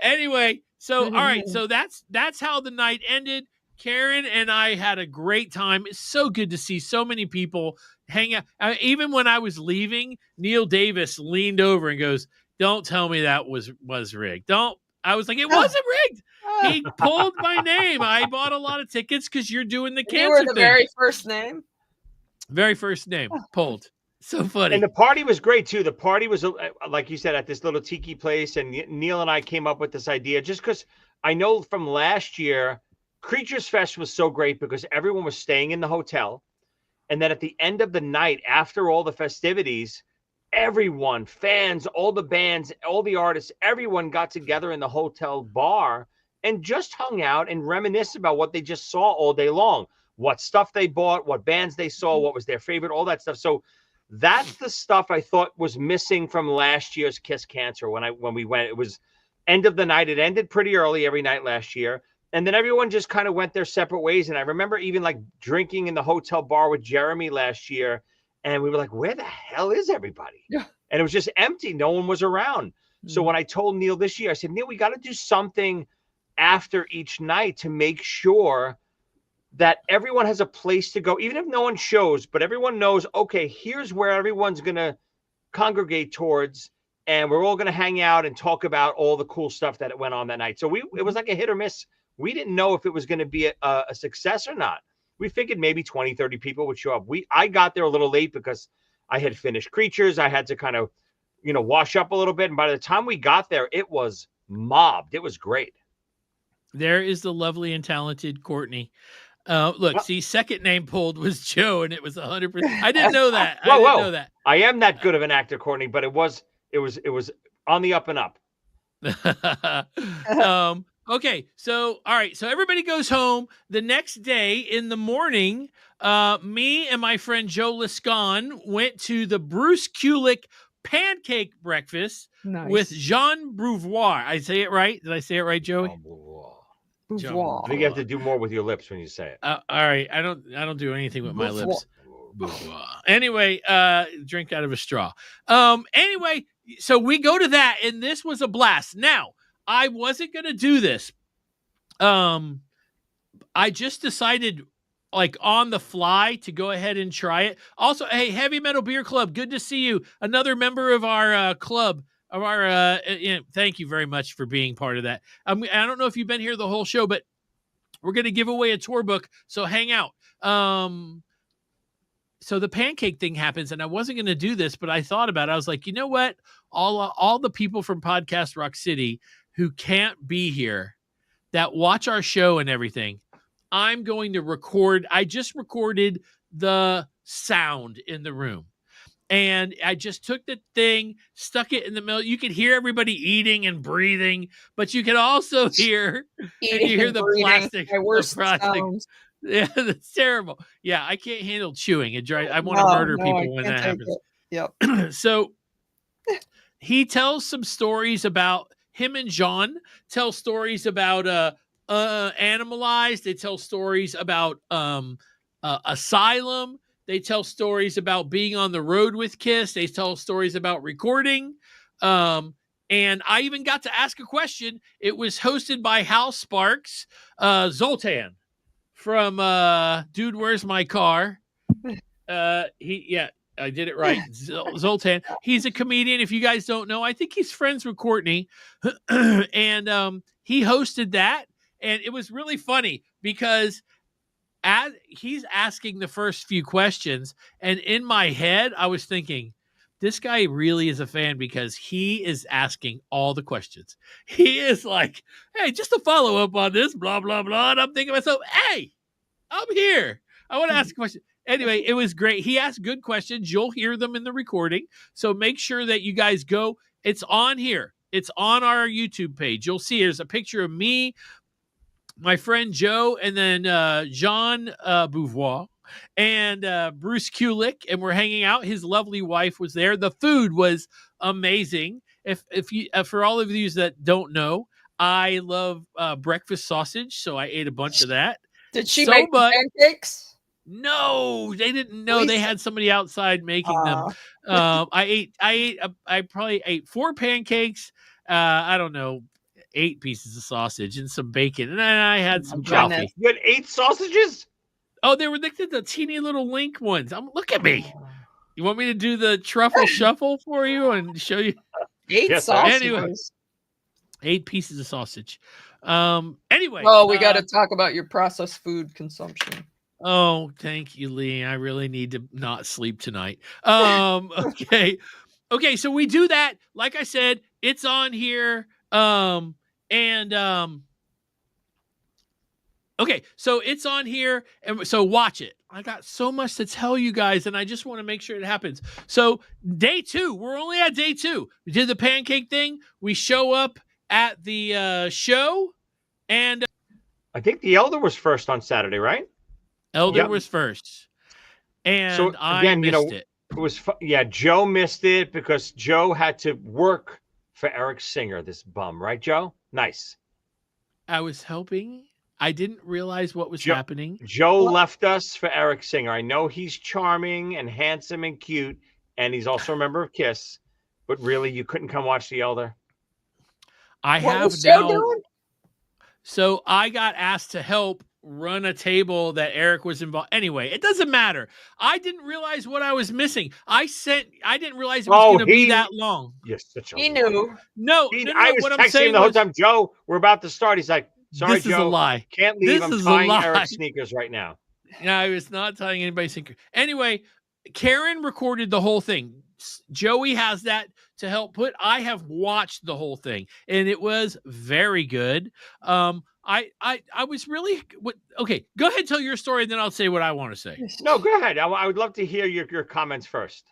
Anyway, so all right, so that's how the night ended. Karen and I had a great time. It's so good to see so many people hang out. Even when I was leaving, Neil Davis leaned over and goes, "Don't tell me that was rigged. Don't." I was like, it wasn't rigged. He pulled my name. I bought a lot of tickets because you're doing the cancer thing. You were the thing. very first name? Very first name. Pulled. So funny. And the party was great, too. The party was, like you said, at this little tiki place. And Neil and I came up with this idea just because I know from last year, Creatures Fest was so great because everyone was staying in the hotel. And then at the end of the night, after all the festivities, everyone, fans, all the bands, all the artists, everyone got together in the hotel bar and just hung out and reminisced about what they just saw all day long, what stuff they bought, what bands they saw, what was their favorite, all that stuff. So that's the stuff I thought was missing from last year's Kiss Cancer when we went. It was end of the night. It ended pretty early every night last year. And then everyone just kind of went their separate ways. And I remember even like drinking in the hotel bar with Jeremy last year. And we were like, where the hell is everybody? Yeah. And it was just empty. No one was around. Mm-hmm. So when I told Neil this year, I said, Neil, we got to do something after each night to make sure that everyone has a place to go, even if no one shows, but everyone knows, okay, here's where everyone's going to congregate towards. And we're all going to hang out and talk about all the cool stuff that went on that night. So it was like a hit or miss. We didn't know if it was going to be a success or not. We figured maybe 20, 30 people would show up. I got there a little late because I had finished Creatures. I had to kind of, wash up a little bit. And by the time we got there, it was mobbed. It was great. There is the lovely and talented Courtney. Look, see, second name pulled was Joe, and it was 100%. I didn't know that. I didn't know that. I am that good of an actor, Courtney, but it was on the up and up. Okay, so all right, so everybody goes home. The next day in the morning, me and my friend Joe Liscon went to the Bruce Kulick Pancake Breakfast with Jean Beauvoir. I say it right? Did I say it right, Joey? Bourgeois. I think you have to do more with your lips when you say it. All right, I don't do anything with my lips. Anyway, drink out of a straw. Anyway, so we go to that, and this was a blast. Now, I wasn't gonna do this. I just decided, like on the fly, to go ahead and try it. Also, hey, Heavy Metal Beer Club, good to see you. Another member of our club. Of our, thank you very much for being part of that. I don't know if you've been here the whole show, but we're going to give away a tour book, so hang out. So the pancake thing happens, and I wasn't going to do this, but I thought about it. I was like, you know what? All the people from Podcast Rock City who can't be here, that watch our show and everything, I'm going to record. I just recorded the sound in the room. And I just took the thing, stuck it in the middle. You could hear everybody eating and breathing, but you can also hear the plastic. My worst sounds. Yeah, that's terrible. Yeah, I can't handle chewing. I want to murder people when that happens. Yep. So he tells some stories about him and John. Tell stories about Animalized. They tell stories about Asylum. They tell stories about being on the road with Kiss. They tell stories about recording. And I even got to ask a question. It was hosted by Hal Sparks, Zoltan from Dude, Where's My Car? I did it right. Zoltan. He's a comedian. If you guys don't know, I think he's friends with Courtney. And he hosted that. And it was really funny because as he's asking the first few questions, and in my head, I was thinking, this guy really is a fan because he is asking all the questions. He is like, hey, just to follow up on this, blah, blah, blah. And I'm thinking to myself, hey, I'm here. I want to ask a question. Anyway, it was great. He asked good questions. You'll hear them in the recording. So make sure that you guys go. It's on here. It's on our YouTube page. You'll see there's a picture of me, my friend Joe, and then Jean Beauvoir and Bruce Kulick, and we're hanging out. His lovely wife was there. The food was amazing. If you for all of you that don't know, I love breakfast sausage, so I ate a bunch of that. Did she make pancakes? No, they didn't know. They had somebody outside making them. I probably ate 4 pancakes. I don't know, 8 pieces of sausage and some bacon, and then I had some coffee. You had 8 sausages? Oh, they were the teeny little link ones. Look at me. You want me to do the truffle shuffle for you and show you? 8 sausages. Anyway, 8 pieces of sausage. Anyway. Oh, we got to talk about your processed food consumption. Oh, thank you, Lee. I really need to not sleep tonight. Okay. Okay, so we do that. Like I said, it's on here. Okay, so it's on here, and so watch it. I got so much to tell you guys, and I just want to make sure it happens. So day 2, we're only at day 2. We did the pancake thing. We show up at the show, and I think the Elder was first on Saturday, right? Elder was first, and so, I missed it. It was Joe missed it because Joe had to work for Eric Singer, this bum, right, Joe? Nice. I was helping. I didn't realize what was happening. Joe left us for Eric Singer. I know he's charming and handsome and cute, and he's also a member of Kiss, but really, you couldn't come watch The Elder? I have now. So I got asked to help run a table that Eric was involved. Anyway, it doesn't matter. I didn't realize what I was missing. I didn't realize it was going to be that long. Yes, he knew. No, I was texting him the whole time, Joe, we're about to start. He's like, sorry, this Joe. This is a lie. Can't leave. I'm tying Eric's sneakers right now. No, I was not tying anybody's sneakers. Anyway, Karen recorded the whole thing. Joey has that to help put. I have watched the whole thing, and it was very good. I was really okay. Go ahead, tell your story, and then I'll say what I want to say. No, go ahead. I would love to hear your comments first.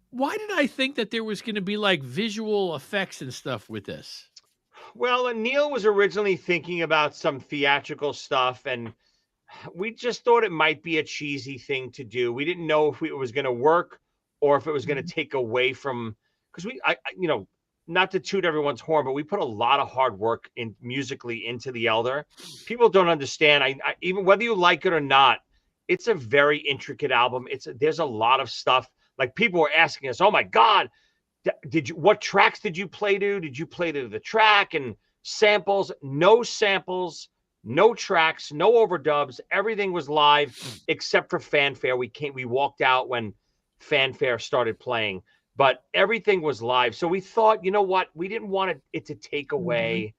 Why did I think that there was going to be like visual effects and stuff with this? Well, Neil was originally thinking about some theatrical stuff, and we just thought it might be a cheesy thing to do. We didn't know if it was going to work or if it was going to take away from, because not to toot everyone's horn, but we put a lot of hard work in musically into The Elder. People don't understand. I even whether you like it or not, it's a very intricate album. There's a lot of stuff. Like people were asking us, "Oh my God, what tracks did you play to? Did you play to the track and samples?" No samples, no tracks, no overdubs. Everything was live except for Fanfare. We walked out when Fanfare started playing, but everything was live. So we thought, you know what? We didn't want it to take away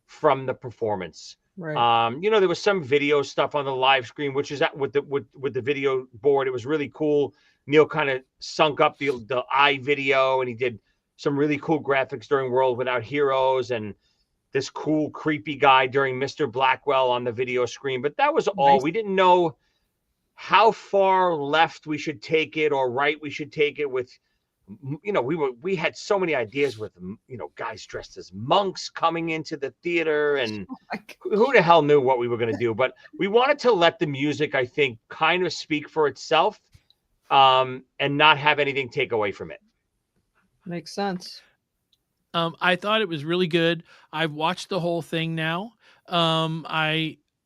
from the performance. Right. There was some video stuff on the live screen, which is with the video board. It was really cool. Neil kind of sunk up the eye video, and he did some really cool graphics during World Without Heroes, and this cool creepy guy during Mr. Blackwell on the video screen. But that was all. Nice. We didn't know how far left we should take it or right we should take it with. We had so many ideas with, guys dressed as monks coming into the theater, and who the hell knew what we were going to do? But we wanted to let the music, I think, kind of speak for itself, and not have anything take away from it. Makes sense. I thought it was really good. I've watched the whole thing now.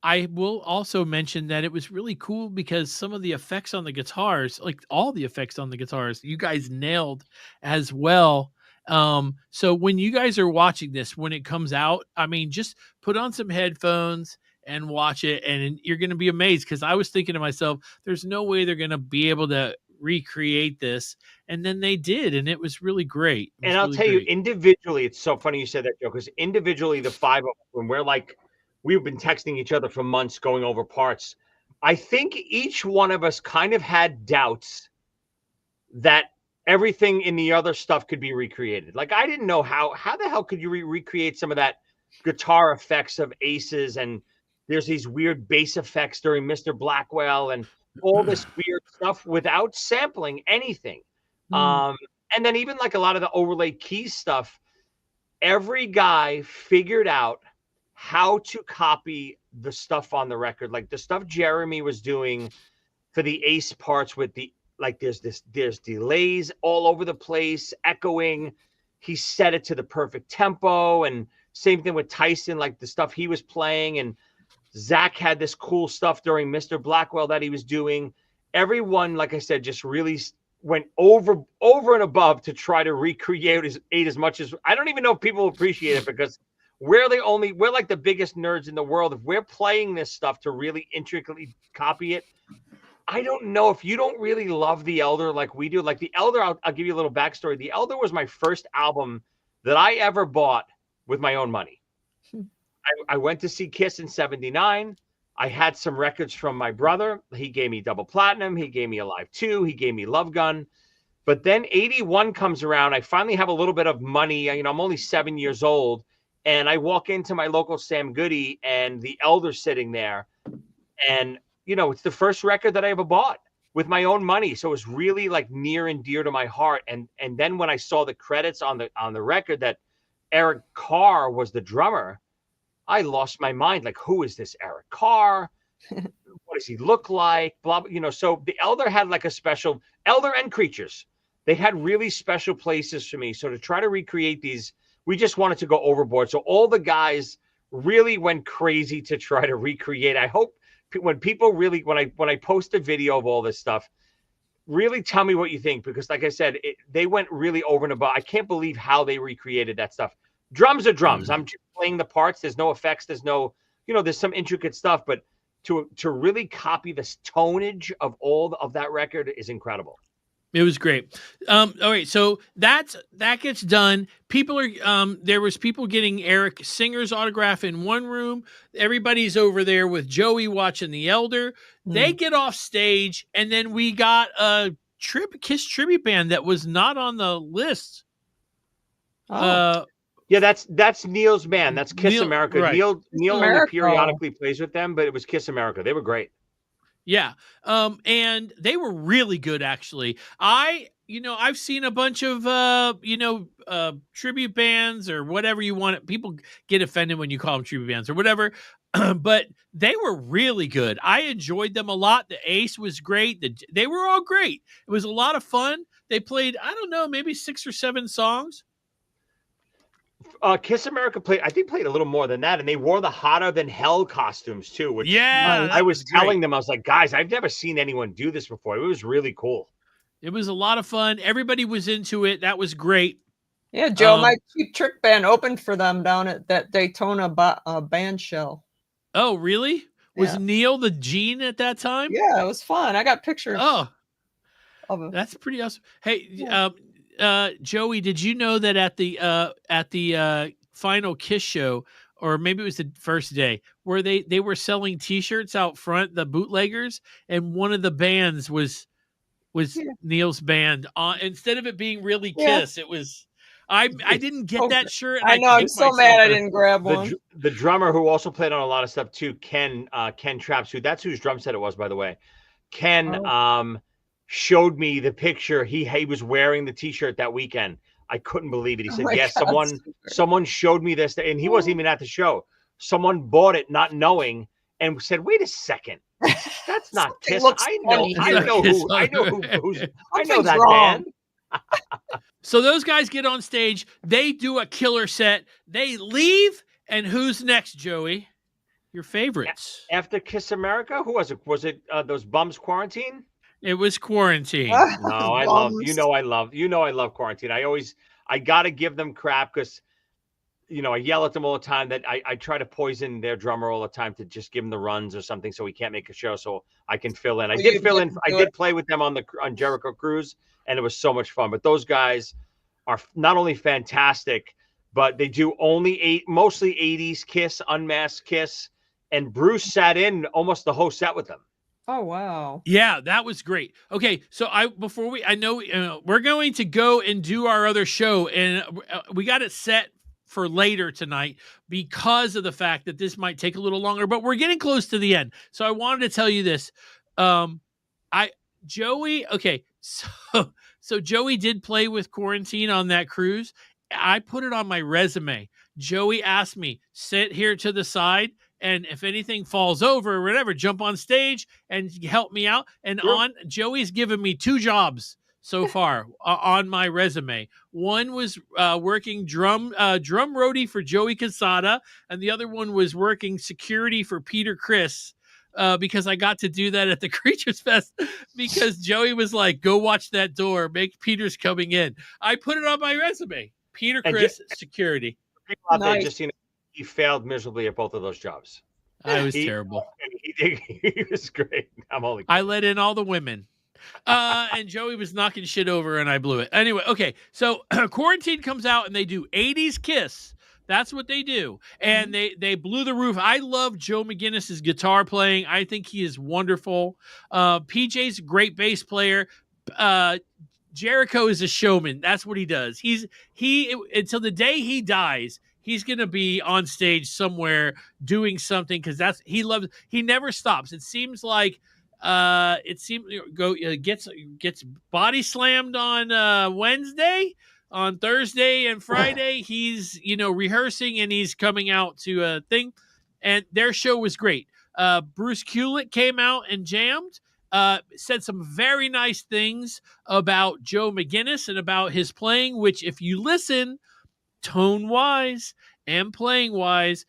I will also mention that it was really cool because some of the effects on the guitars, like all the effects on the guitars, you guys nailed as well. So when you guys are watching this, when it comes out, I mean, just put on some headphones and watch it, and you're going to be amazed. Because I was thinking to myself, there's no way they're going to be able to recreate this, and then they did, and it was really great. And I'll tell you, individually, it's so funny you said that, Joe, because individually, the five of us, when we've been texting each other for months going over parts, I think each one of us kind of had doubts that everything in the other stuff could be recreated. Like, I didn't know how the hell could you recreate some of that guitar effects of Aces, and there's these weird bass effects during Mr. Blackwell and all this weird stuff without sampling anything. And then even like a lot of the overlay keys stuff, every guy figured out how to copy the stuff on the record, like the stuff Jeremy was doing for the Ace parts with there's delays all over the place, echoing. He set it to the perfect tempo, and same thing with Tyson, like the stuff he was playing, and Zach had this cool stuff during Mr. Blackwell that he was doing. Everyone, like I said, just really went over and above to try to recreate as much as. I don't even know if people appreciate it, because we're like the biggest nerds in the world. If we're playing this stuff to really intricately copy it, I don't know if you don't really love The Elder like we do. Like The Elder, I'll give you a little backstory. The Elder was my first album that I ever bought with my own money. I went to see Kiss in '79. I had some records from my brother. He gave me Double Platinum. He gave me Alive 2. He gave me Love Gun. But then '81 comes around. I finally have a little bit of money. I'm only 7 years old. And I walk into my local Sam Goody, and The Elder's sitting there. And, it's the first record that I ever bought with my own money. So it was really like near and dear to my heart. And then when I saw the credits on the record that Eric Carr was the drummer, I lost my mind. Like, who is this Eric Carr? What does he look like? Blah, blah. So The Elder had like a special, Elder and Creatures, they had really special places for me. So to try to recreate these, we just wanted to go overboard. So all the guys really went crazy to try to recreate. I hope when people really, when I post a video of all this stuff, really tell me what you think, because like I said, they went really over and above. I can't believe how they recreated that stuff. Drums are drums. I'm just playing the parts. There's no effects. There's no, there's some intricate stuff, but to really copy the tonnage of all of that record is incredible. It was great. All right, so that gets done. People are there was people getting Eric Singer's autograph in one room. Everybody's over there with Joey watching The Elder. They get off stage, and then we got a Kiss tribute band that was not on the list. Yeah, that's Neil's band. That's Kiss America. Right. Neil only periodically plays with them, but it was Kiss America. They were great. Yeah. And they were really good, actually. I've seen a bunch of, tribute bands or whatever you want. People get offended when you call them tribute bands or whatever, but they were really good. I enjoyed them a lot. The Ace was great. They were all great. It was a lot of fun. They played, I don't know, maybe 6 or 7 songs. Kiss America played a little more than that, and they wore the Hotter Than Hell costumes too. Which I was telling them, I was like, guys, I've never seen anyone do this before. It was really cool. It was a lot of fun. Everybody was into it. That was great. Yeah, Joe, my Cheap Trick band opened for them down at that Daytona band show. Oh, really? Was Neil the Gene at that time? Yeah, it was fun. I got pictures. Oh, that's pretty awesome. Hey, Joey, did you know that at the final Kiss show, or maybe it was the first day, where they were selling T-shirts out front, the bootleggers, and one of the bands was Neil's band. Instead of it being really Kiss, it was. I didn't get that shirt. I know. I'm so mad I didn't grab one. The drummer who also played on a lot of stuff too, Ken Traps, that's whose drum set it was, by the way. Ken showed me the picture. He was wearing the T-shirt that weekend. I couldn't believe it. He said, "Yes, someone showed me this," and he wasn't even at the show. Someone bought it, not knowing, and said, "Wait a second, that's not Kiss. I know that band." So those guys get on stage, they do a killer set, they leave, and who's next, Joey? Your favorites. After Kiss America, who was it? Was it those bums Quarantine? It was Quarantine. No, I love Quarantine. I gotta give them crap because I yell at them all the time that I try to poison their drummer all the time to just give him the runs or something so he can't make a show so I can fill in. I did play with them on Jericho Cruise, and it was so much fun. But those guys are not only fantastic, but they do mostly 80s Kiss, unmasked Kiss, and Bruce sat in almost the whole set with them. Oh, wow. Yeah, that was great. Okay, so I know we're going to go and do our other show, and we got it set for later tonight because of the fact that this might take a little longer, but we're getting close to the end. So I wanted to tell you this. Joey, okay, so Joey did play with Quarantine on that cruise. I put it on my resume. Joey asked me, sit here to the side, and if anything falls over or whatever, jump on stage and help me out. And Joey's given me 2 jobs so far on my resume. One was working drum roadie for Joey Casada, and the other one was working security for Peter Criss. Because I got to do that at the Creatures Fest because Joey was like, go watch that door, make Peter's coming in. I put it on my resume. Peter Criss, security. Nice. He failed miserably at both of those jobs. I was terrible. He was great. I let in all the women. And Joey was knocking shit over and I blew it. Anyway, okay. So Quarantine comes out and they do 80s Kiss. That's what they do. And they blew the roof. I love Joe McGinnis's guitar playing. I think he is wonderful. PJ's a great bass player. Jericho is a showman. That's what he does. He until the day he dies, he's going to be on stage somewhere doing something because he never stops. It seems like gets body slammed on Wednesday. On Thursday and Friday, he's, rehearsing and he's coming out to a thing. And their show was great. Bruce Kulick came out and jammed, said some very nice things about Joe McGinnis and about his playing, which if you listen tone-wise and playing-wise,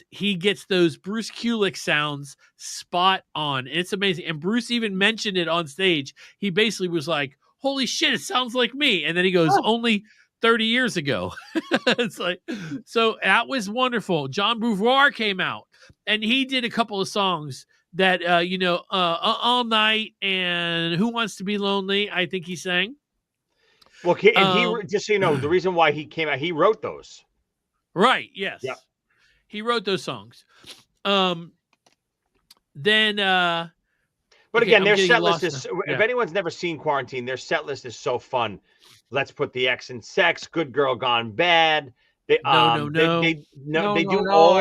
he gets those Bruce Kulick sounds spot on. It's amazing. And Bruce even mentioned it on stage. He basically was like, holy shit, it sounds like me. And then he goes, only 30 years ago. It's like, so that was wonderful. John Beauvoir came out and he did a couple of songs that, All Night and Who Wants to Be Lonely, I think he sang. Well, and he just so you know, the reason why he came out, he wrote those. Right, yes. Yeah. He wrote those songs. But again, their set list is, if anyone's never seen Quarantine, their set list is so fun. Let's put the X in Sex, Good Girl Gone Bad. They do all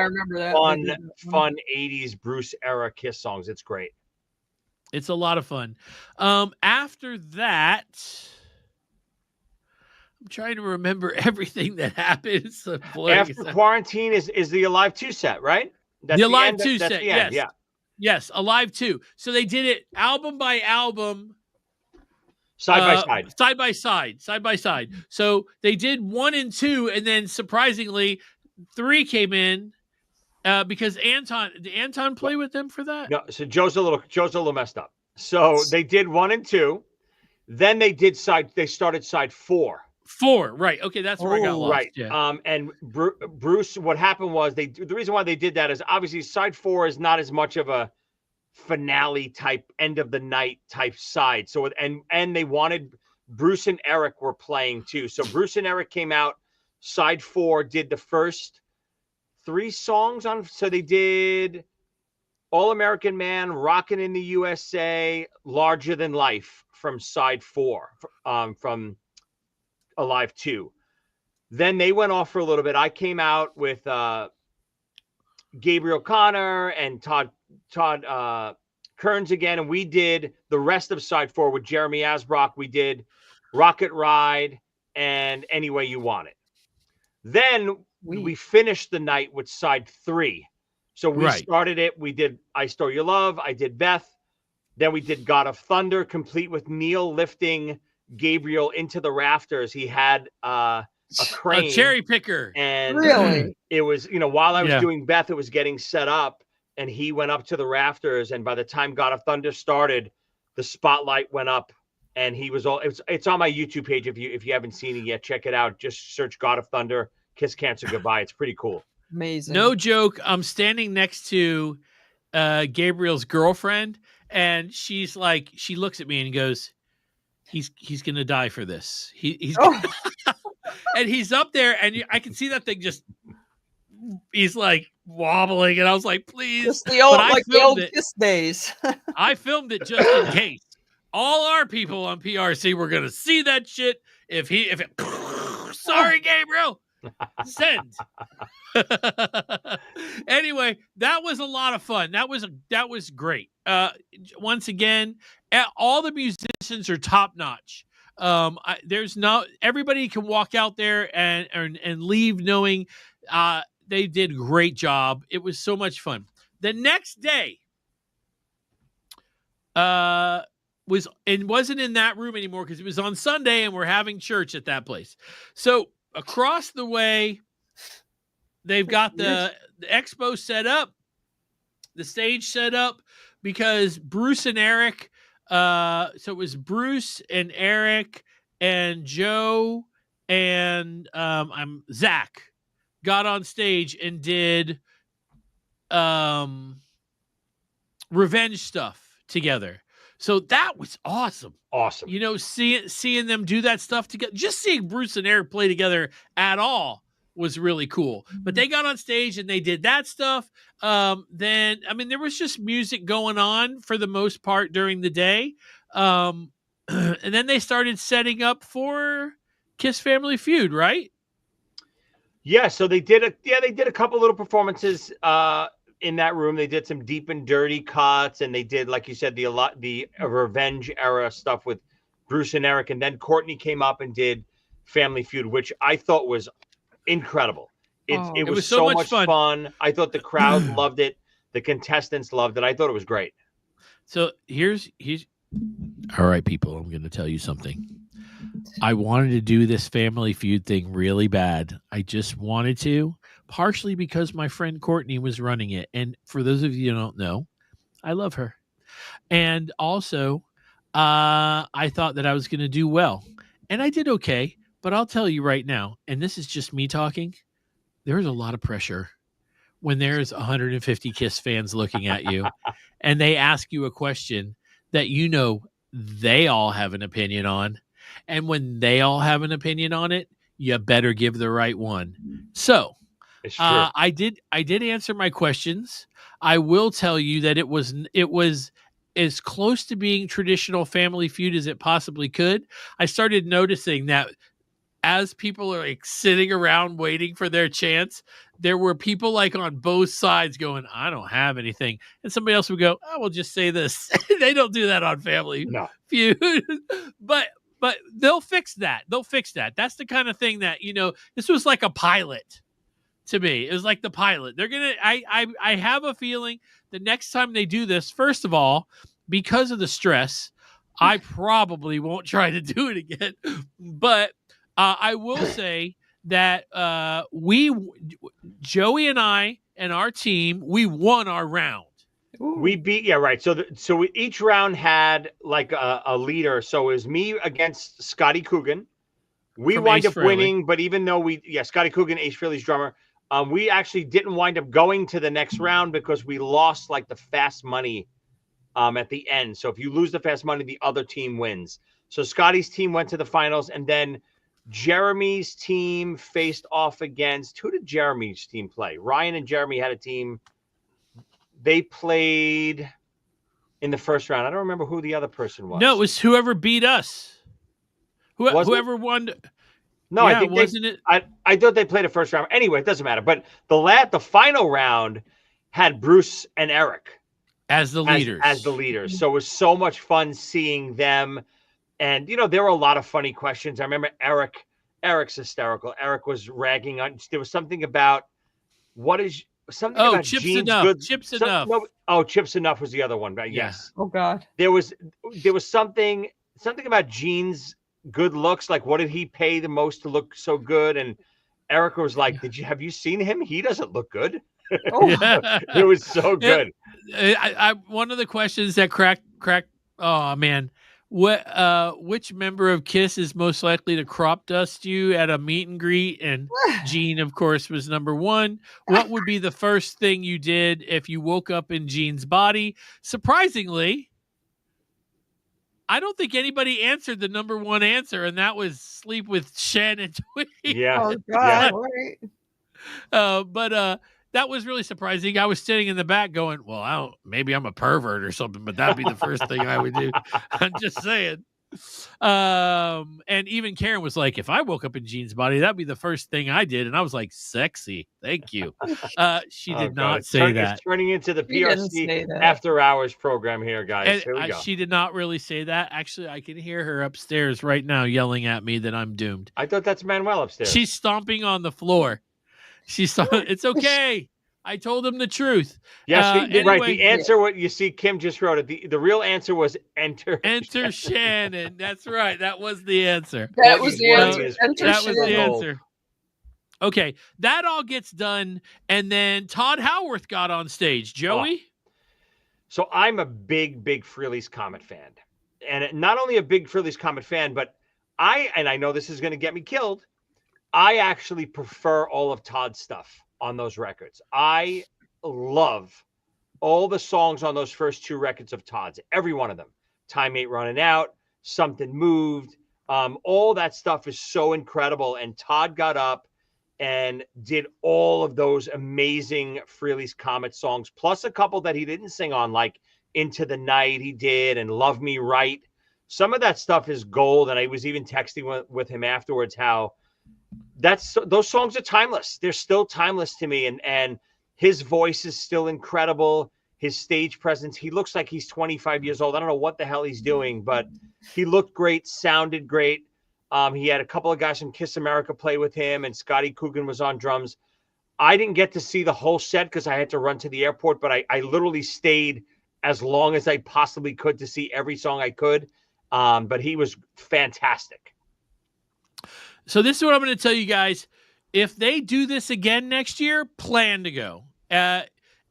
fun 80s Bruce era Kiss songs. It's great. It's a lot of fun. After that, I'm trying to remember everything that happened. After Quarantine is the Alive 2 set, right? That's the Alive 2 set, yes. Yeah. Yes, Alive 2. So they did it album by album. Side by side. So they did 1 and 2, and then surprisingly, 3 came in because did Anton play with them for that? No, so Joe's a little messed up. So they did 1 and 2, then they started side 4. 4, right? Okay, that's where I got lost. Right. Yeah. And Bruce, what happened was the reason why they did that is obviously side 4 is not as much of a finale type end of the night type side. So and they wanted Bruce and Eric were playing too. So Bruce and Eric came out. Side 4 did the first 3 songs on. So they did All American Man, Rockin' in the USA, Larger Than Life from side 4, from Alive 2. Then they went off for a little bit. I came out with Gabriel Connor and Todd Kearns again, and we did the rest of side 4 with Jeremy Asbrock. We did Rocket Ride and Any Way You Want It. Then we finished the night with side 3. So we started it. We did I Stole Your Love. I did Beth. Then we did God of Thunder, complete with Neil lifting Gabriel into the rafters. He had a crane, a cherry picker, and really, it was while I was doing Beth, it was getting set up, and he went up to the rafters. And by the time God of Thunder started, the spotlight went up, and he was all. It's on my YouTube page if you haven't seen it yet, check it out. Just search God of Thunder, Kiss Cancer Goodbye. It's pretty cool. Amazing. No joke. I'm standing next to Gabriel's girlfriend, and she looks at me and goes, "He's gonna die for this. He's and he's up there, and I can see that thing he's like wobbling, and I was like, please. Just the old Kiss days. I filmed it just in case. All our people on PRC were gonna see that shit. If it sorry, Gabriel. Send. Anyway, that was a lot of fun. That was great. Once again, all the musicians are top notch. Everybody can walk out there and leave knowing they did a great job. It was so much fun. The next day wasn't in that room anymore because it was on Sunday and we're having church at that place. So across the way, they've got the expo set up, the stage set up, because Bruce and Eric, so it was Bruce and Eric and Joe and Zach got on stage and did revenge stuff together. So that was awesome. Awesome. Seeing them do that stuff together, just seeing Bruce and Eric play together at all was really cool. But they got on stage and they did that stuff. Then, there was just music going on for the most part during the day. And then they started setting up for Kiss Family Feud, right? Yeah. So they did a couple little performances in that room. They did some deep and dirty cuts, and they did, like you said, the revenge era stuff with Bruce and Eric. And then Courtney came up and did Family Feud, which I thought was incredible. It was so much fun. I thought the crowd loved it. The contestants loved it. I thought it was great. So here's all right, people. I'm going to tell you something. I wanted to do this Family Feud thing really bad. I just wanted to, partially because my friend Courtney was running it. And for those of you who don't know, I love her. And also, I thought that I was going to do well. And I did okay. But I'll tell you right now, and this is just me talking, there's a lot of pressure when there's 150 Kiss fans looking at you and they ask you a question that they all have an opinion on. And when they all have an opinion on it, you better give the right one. So I did answer my questions. I will tell you that it was as close to being traditional Family Feud as it possibly could. I started noticing that as people are sitting around waiting for their chance, there were people on both sides going, I don't have anything. And somebody else would go, I will just say this. They don't do that on Family Feud. But they'll fix that. That's the kind of thing that, this was like a pilot to me. It was like the pilot. They're going to, I have a feeling the next time they do this, first of all, because of the stress, I probably won't try to do it again. But I will say that Joey and I and our team, we won our round. We beat, yeah, right. So each round had like a leader. So it was me against Scotty Coogan. We From wind Ace up Frehley. winning, but even though Scotty Coogan, Ace Frehley's drummer, we actually didn't wind up going to the next round because we lost like the fast money at the end. So if you lose the fast money, the other team wins. So Scotty's team went to the finals, and then Jeremy's team faced off against, who did Jeremy's team play? Ryan and Jeremy had a team. They played in the first round. I don't remember who the other person was. No, it was whoever beat us. Whoever won. No, yeah, I think wasn't it? I thought they played a first round. Anyway, it doesn't matter. But the final round had Bruce and Eric as the leaders. As the leaders. So it was so much fun seeing them. And, there were a lot of funny questions. I remember Eric's hysterical. Eric was ragging on. There was something about something about Chips Gene's Enough. good. Chips Enough. Chips Enough was the other one. But yes. Oh God. There was something about Gene's good looks. Like, what did he pay the most to look so good? And Eric was like, have you seen him? He doesn't look good. It was so good. One of the questions that cracked. Oh man, which member of Kiss is most likely to crop dust you at a meet and greet? And Gene, of course, was number one. What would be the first thing you did if you woke up in Gene's body? Surprisingly, I don't think anybody answered the number one answer, and that was sleep with Shen and Tweet. Yeah. Oh God. Yeah. But that was really surprising. I was sitting in the back going, well, maybe I'm a pervert or something, but that'd be the first thing I would do. I'm just saying. And even Karen was like, if I woke up in Gene's body, that'd be the first thing I did. And I was like, sexy. Thank you. She did not say that. It's turning into the PRC after hours program here, guys. And here we go. She did not really say that. Actually, I can hear her upstairs right now yelling at me that I'm doomed. I thought that's Manuel upstairs. She's stomping on the floor. It's okay. I told him the truth. Yes, anyway, right. The answer, what you see, Kim just wrote it. The real answer was enter Shannon. That's right. That was the answer. That was the answer. That was the answer. Okay, that all gets done, and then Todd Howarth got on stage. Joey? So I'm a big Frehley's Comet fan. And not only a big Frehley's Comet fan, but I know this is going to get me killed, I actually prefer all of Todd's stuff on those records. I love all the songs on those first two records of Todd's, every one of them. Time Ain't Running Out, Something Moved, all that stuff is so incredible. And Todd got up and did all of those amazing Frehley's Comet songs, plus a couple that he didn't sing on, like Into the Night he did and Love Me Right. Some of that stuff is gold. And I was even texting with him afterwards how those songs are timeless. They're still timeless to me. And his voice is still incredible. His stage presence, he looks like he's 25 years old. I don't know what the hell he's doing, but he looked great, sounded great. He had a couple of guys from Kiss America play with him, and Scotty Coogan was on drums. I didn't get to see the whole set because I had to run to the airport, but I literally stayed as long as I possibly could to see every song I could. But he was fantastic. So this is what I'm going to tell you guys. If they do this again next year, plan to go.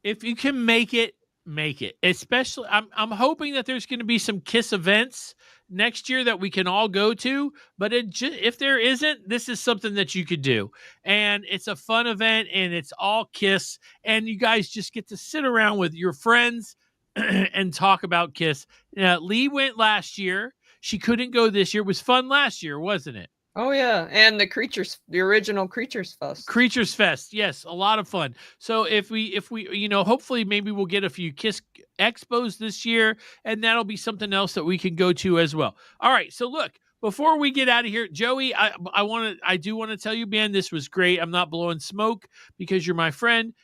If you can make it, make it. Especially, I'm hoping that there's going to be some Kiss events next year that we can all go to. But if there isn't, this is something that you could do. And it's a fun event, and it's all Kiss. And you guys just get to sit around with your friends and talk about Kiss. Lee went last year. She couldn't go this year. It was fun last year, wasn't it? Oh yeah, and the original Creatures Fest. Creatures Fest, yes, a lot of fun. So if we, hopefully maybe we'll get a few Kiss expos this year, and that'll be something else that we can go to as well. All right, so look, before we get out of here, Joey, I do want to tell you, man, this was great. I'm not blowing smoke because you're my friend.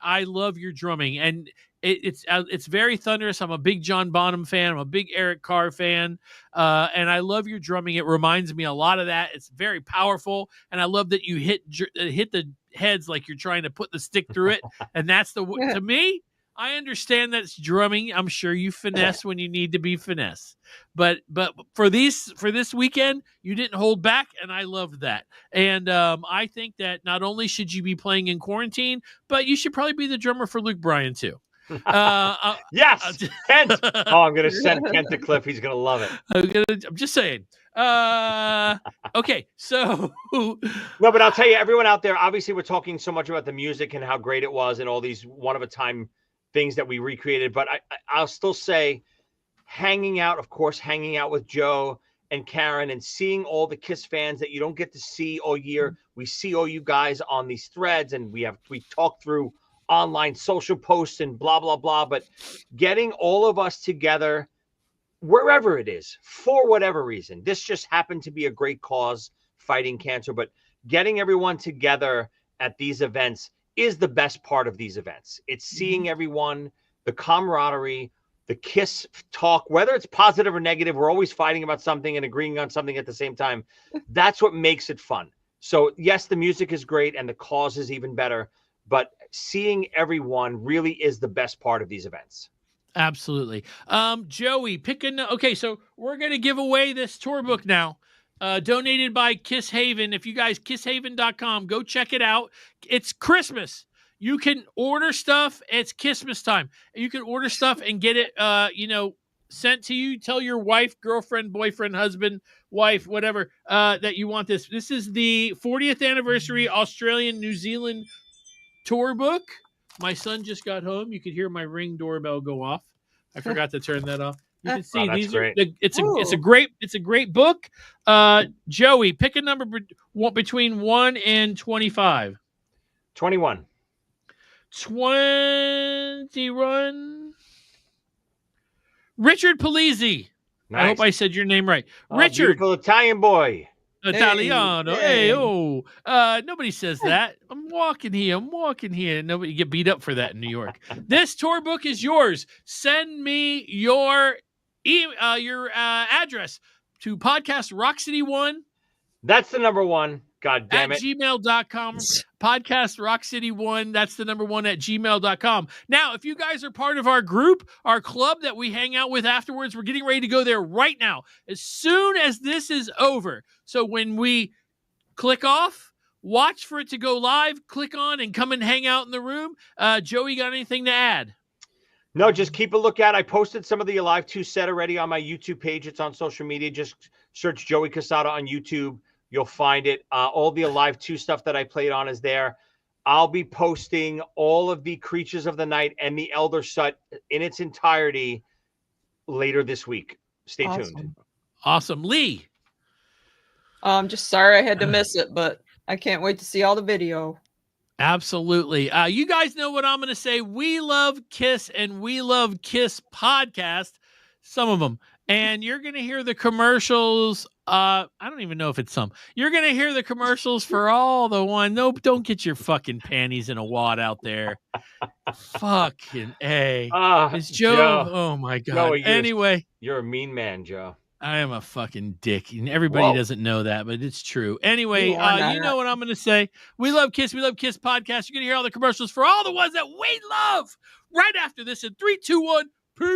I love your drumming, and it's very thunderous. I'm a big John Bonham fan. I'm a big Eric Carr fan, and I love your drumming. It reminds me a lot of that. It's very powerful, and I love that you hit the heads like you're trying to put the stick through it. And that's to me, I understand that's drumming. I'm sure you finesse when you need to be finesse. But for this weekend, you didn't hold back, and I loved that. And I think that not only should you be playing in quarantine, but you should probably be the drummer for Luke Bryan too. Yes, Kent. Oh, I'm gonna send Kent to Cliff. He's gonna love it. I'm just saying. Okay, so no, but I'll tell you, everyone out there. Obviously, we're talking so much about the music and how great it was, and all these one-of-a-time things that we recreated. But I'll still say, hanging out with Joe and Karen, and seeing all the Kiss fans that you don't get to see all year. We see all you guys on these threads, and we talk through online social posts and blah, blah, blah. But getting all of us together, wherever it is, for whatever reason, this just happened to be a great cause, fighting cancer, but getting everyone together at these events is the best part of these events. It's seeing everyone, the camaraderie, the Kiss talk, whether it's positive or negative, we're always fighting about something and agreeing on something at the same time. That's what makes it fun. So yes, the music is great and the cause is even better, but seeing everyone really is the best part of these events. Absolutely. Joey, okay, so we're going to give away this tour book now, donated by Kiss Haven. If you guys, kisshaven.com, go check it out. It's Christmas. You can order stuff. It's Christmas time. You can order stuff and get it, sent to you. Tell your wife, girlfriend, boyfriend, husband, wife, whatever, that you want this. This is the 40th anniversary Australian New Zealand tour book. My son just got home. You could hear my Ring doorbell go off. I forgot to turn that off. You can see these are it's a great book. Joey, pick a number between 1 and 25. 21. 21. Richard Polizzi. Nice. I hope I said your name right. Oh, Richard. Beautiful Italian boy. Italiano. Hey, oh. Nobody says that. I'm walking here. Nobody get beat up for that in New York. This tour book is yours. Send me your address to podcast Rock City 1. That's the number one. God damn it. At gmail.com. Podcast Rock City 1. That's the number 1 at gmail.com. Now, if you guys are part of our group, our club that we hang out with afterwards, we're getting ready to go there right now, as soon as this is over. So when we click off, watch for it to go live, click on, and come and hang out in the room. Joey, got anything to add? No, just keep a lookout. I posted some of the Alive 2 set already on my YouTube page. It's on social media. Just search Joey Casada on YouTube. You'll find it. All the Alive 2 stuff that I played on is there. I'll be posting all of the Creatures of the Night and the Elder Set in its entirety later this week. Stay tuned. Awesome. Lee. I'm just sorry I had to miss it, but I can't wait to see all the video. Absolutely. You guys know what I'm going to say. We love Kiss and we love Kiss podcast. Some of them. And you're going to hear the commercials. I don't even know if it's some. You're going to hear the commercials for all the one. Nope, don't get your fucking panties in a wad out there. Fucking A. It's Joe. Oh, my God. No, anyway. You're a mean man, Joe. I am a fucking dick. And everybody doesn't know that, but it's true. Anyway, you know what I'm going to say. We love Kiss. We love Kiss podcast. You're going to hear all the commercials for all the ones that we love right after this in 3, 2, 1. Peace.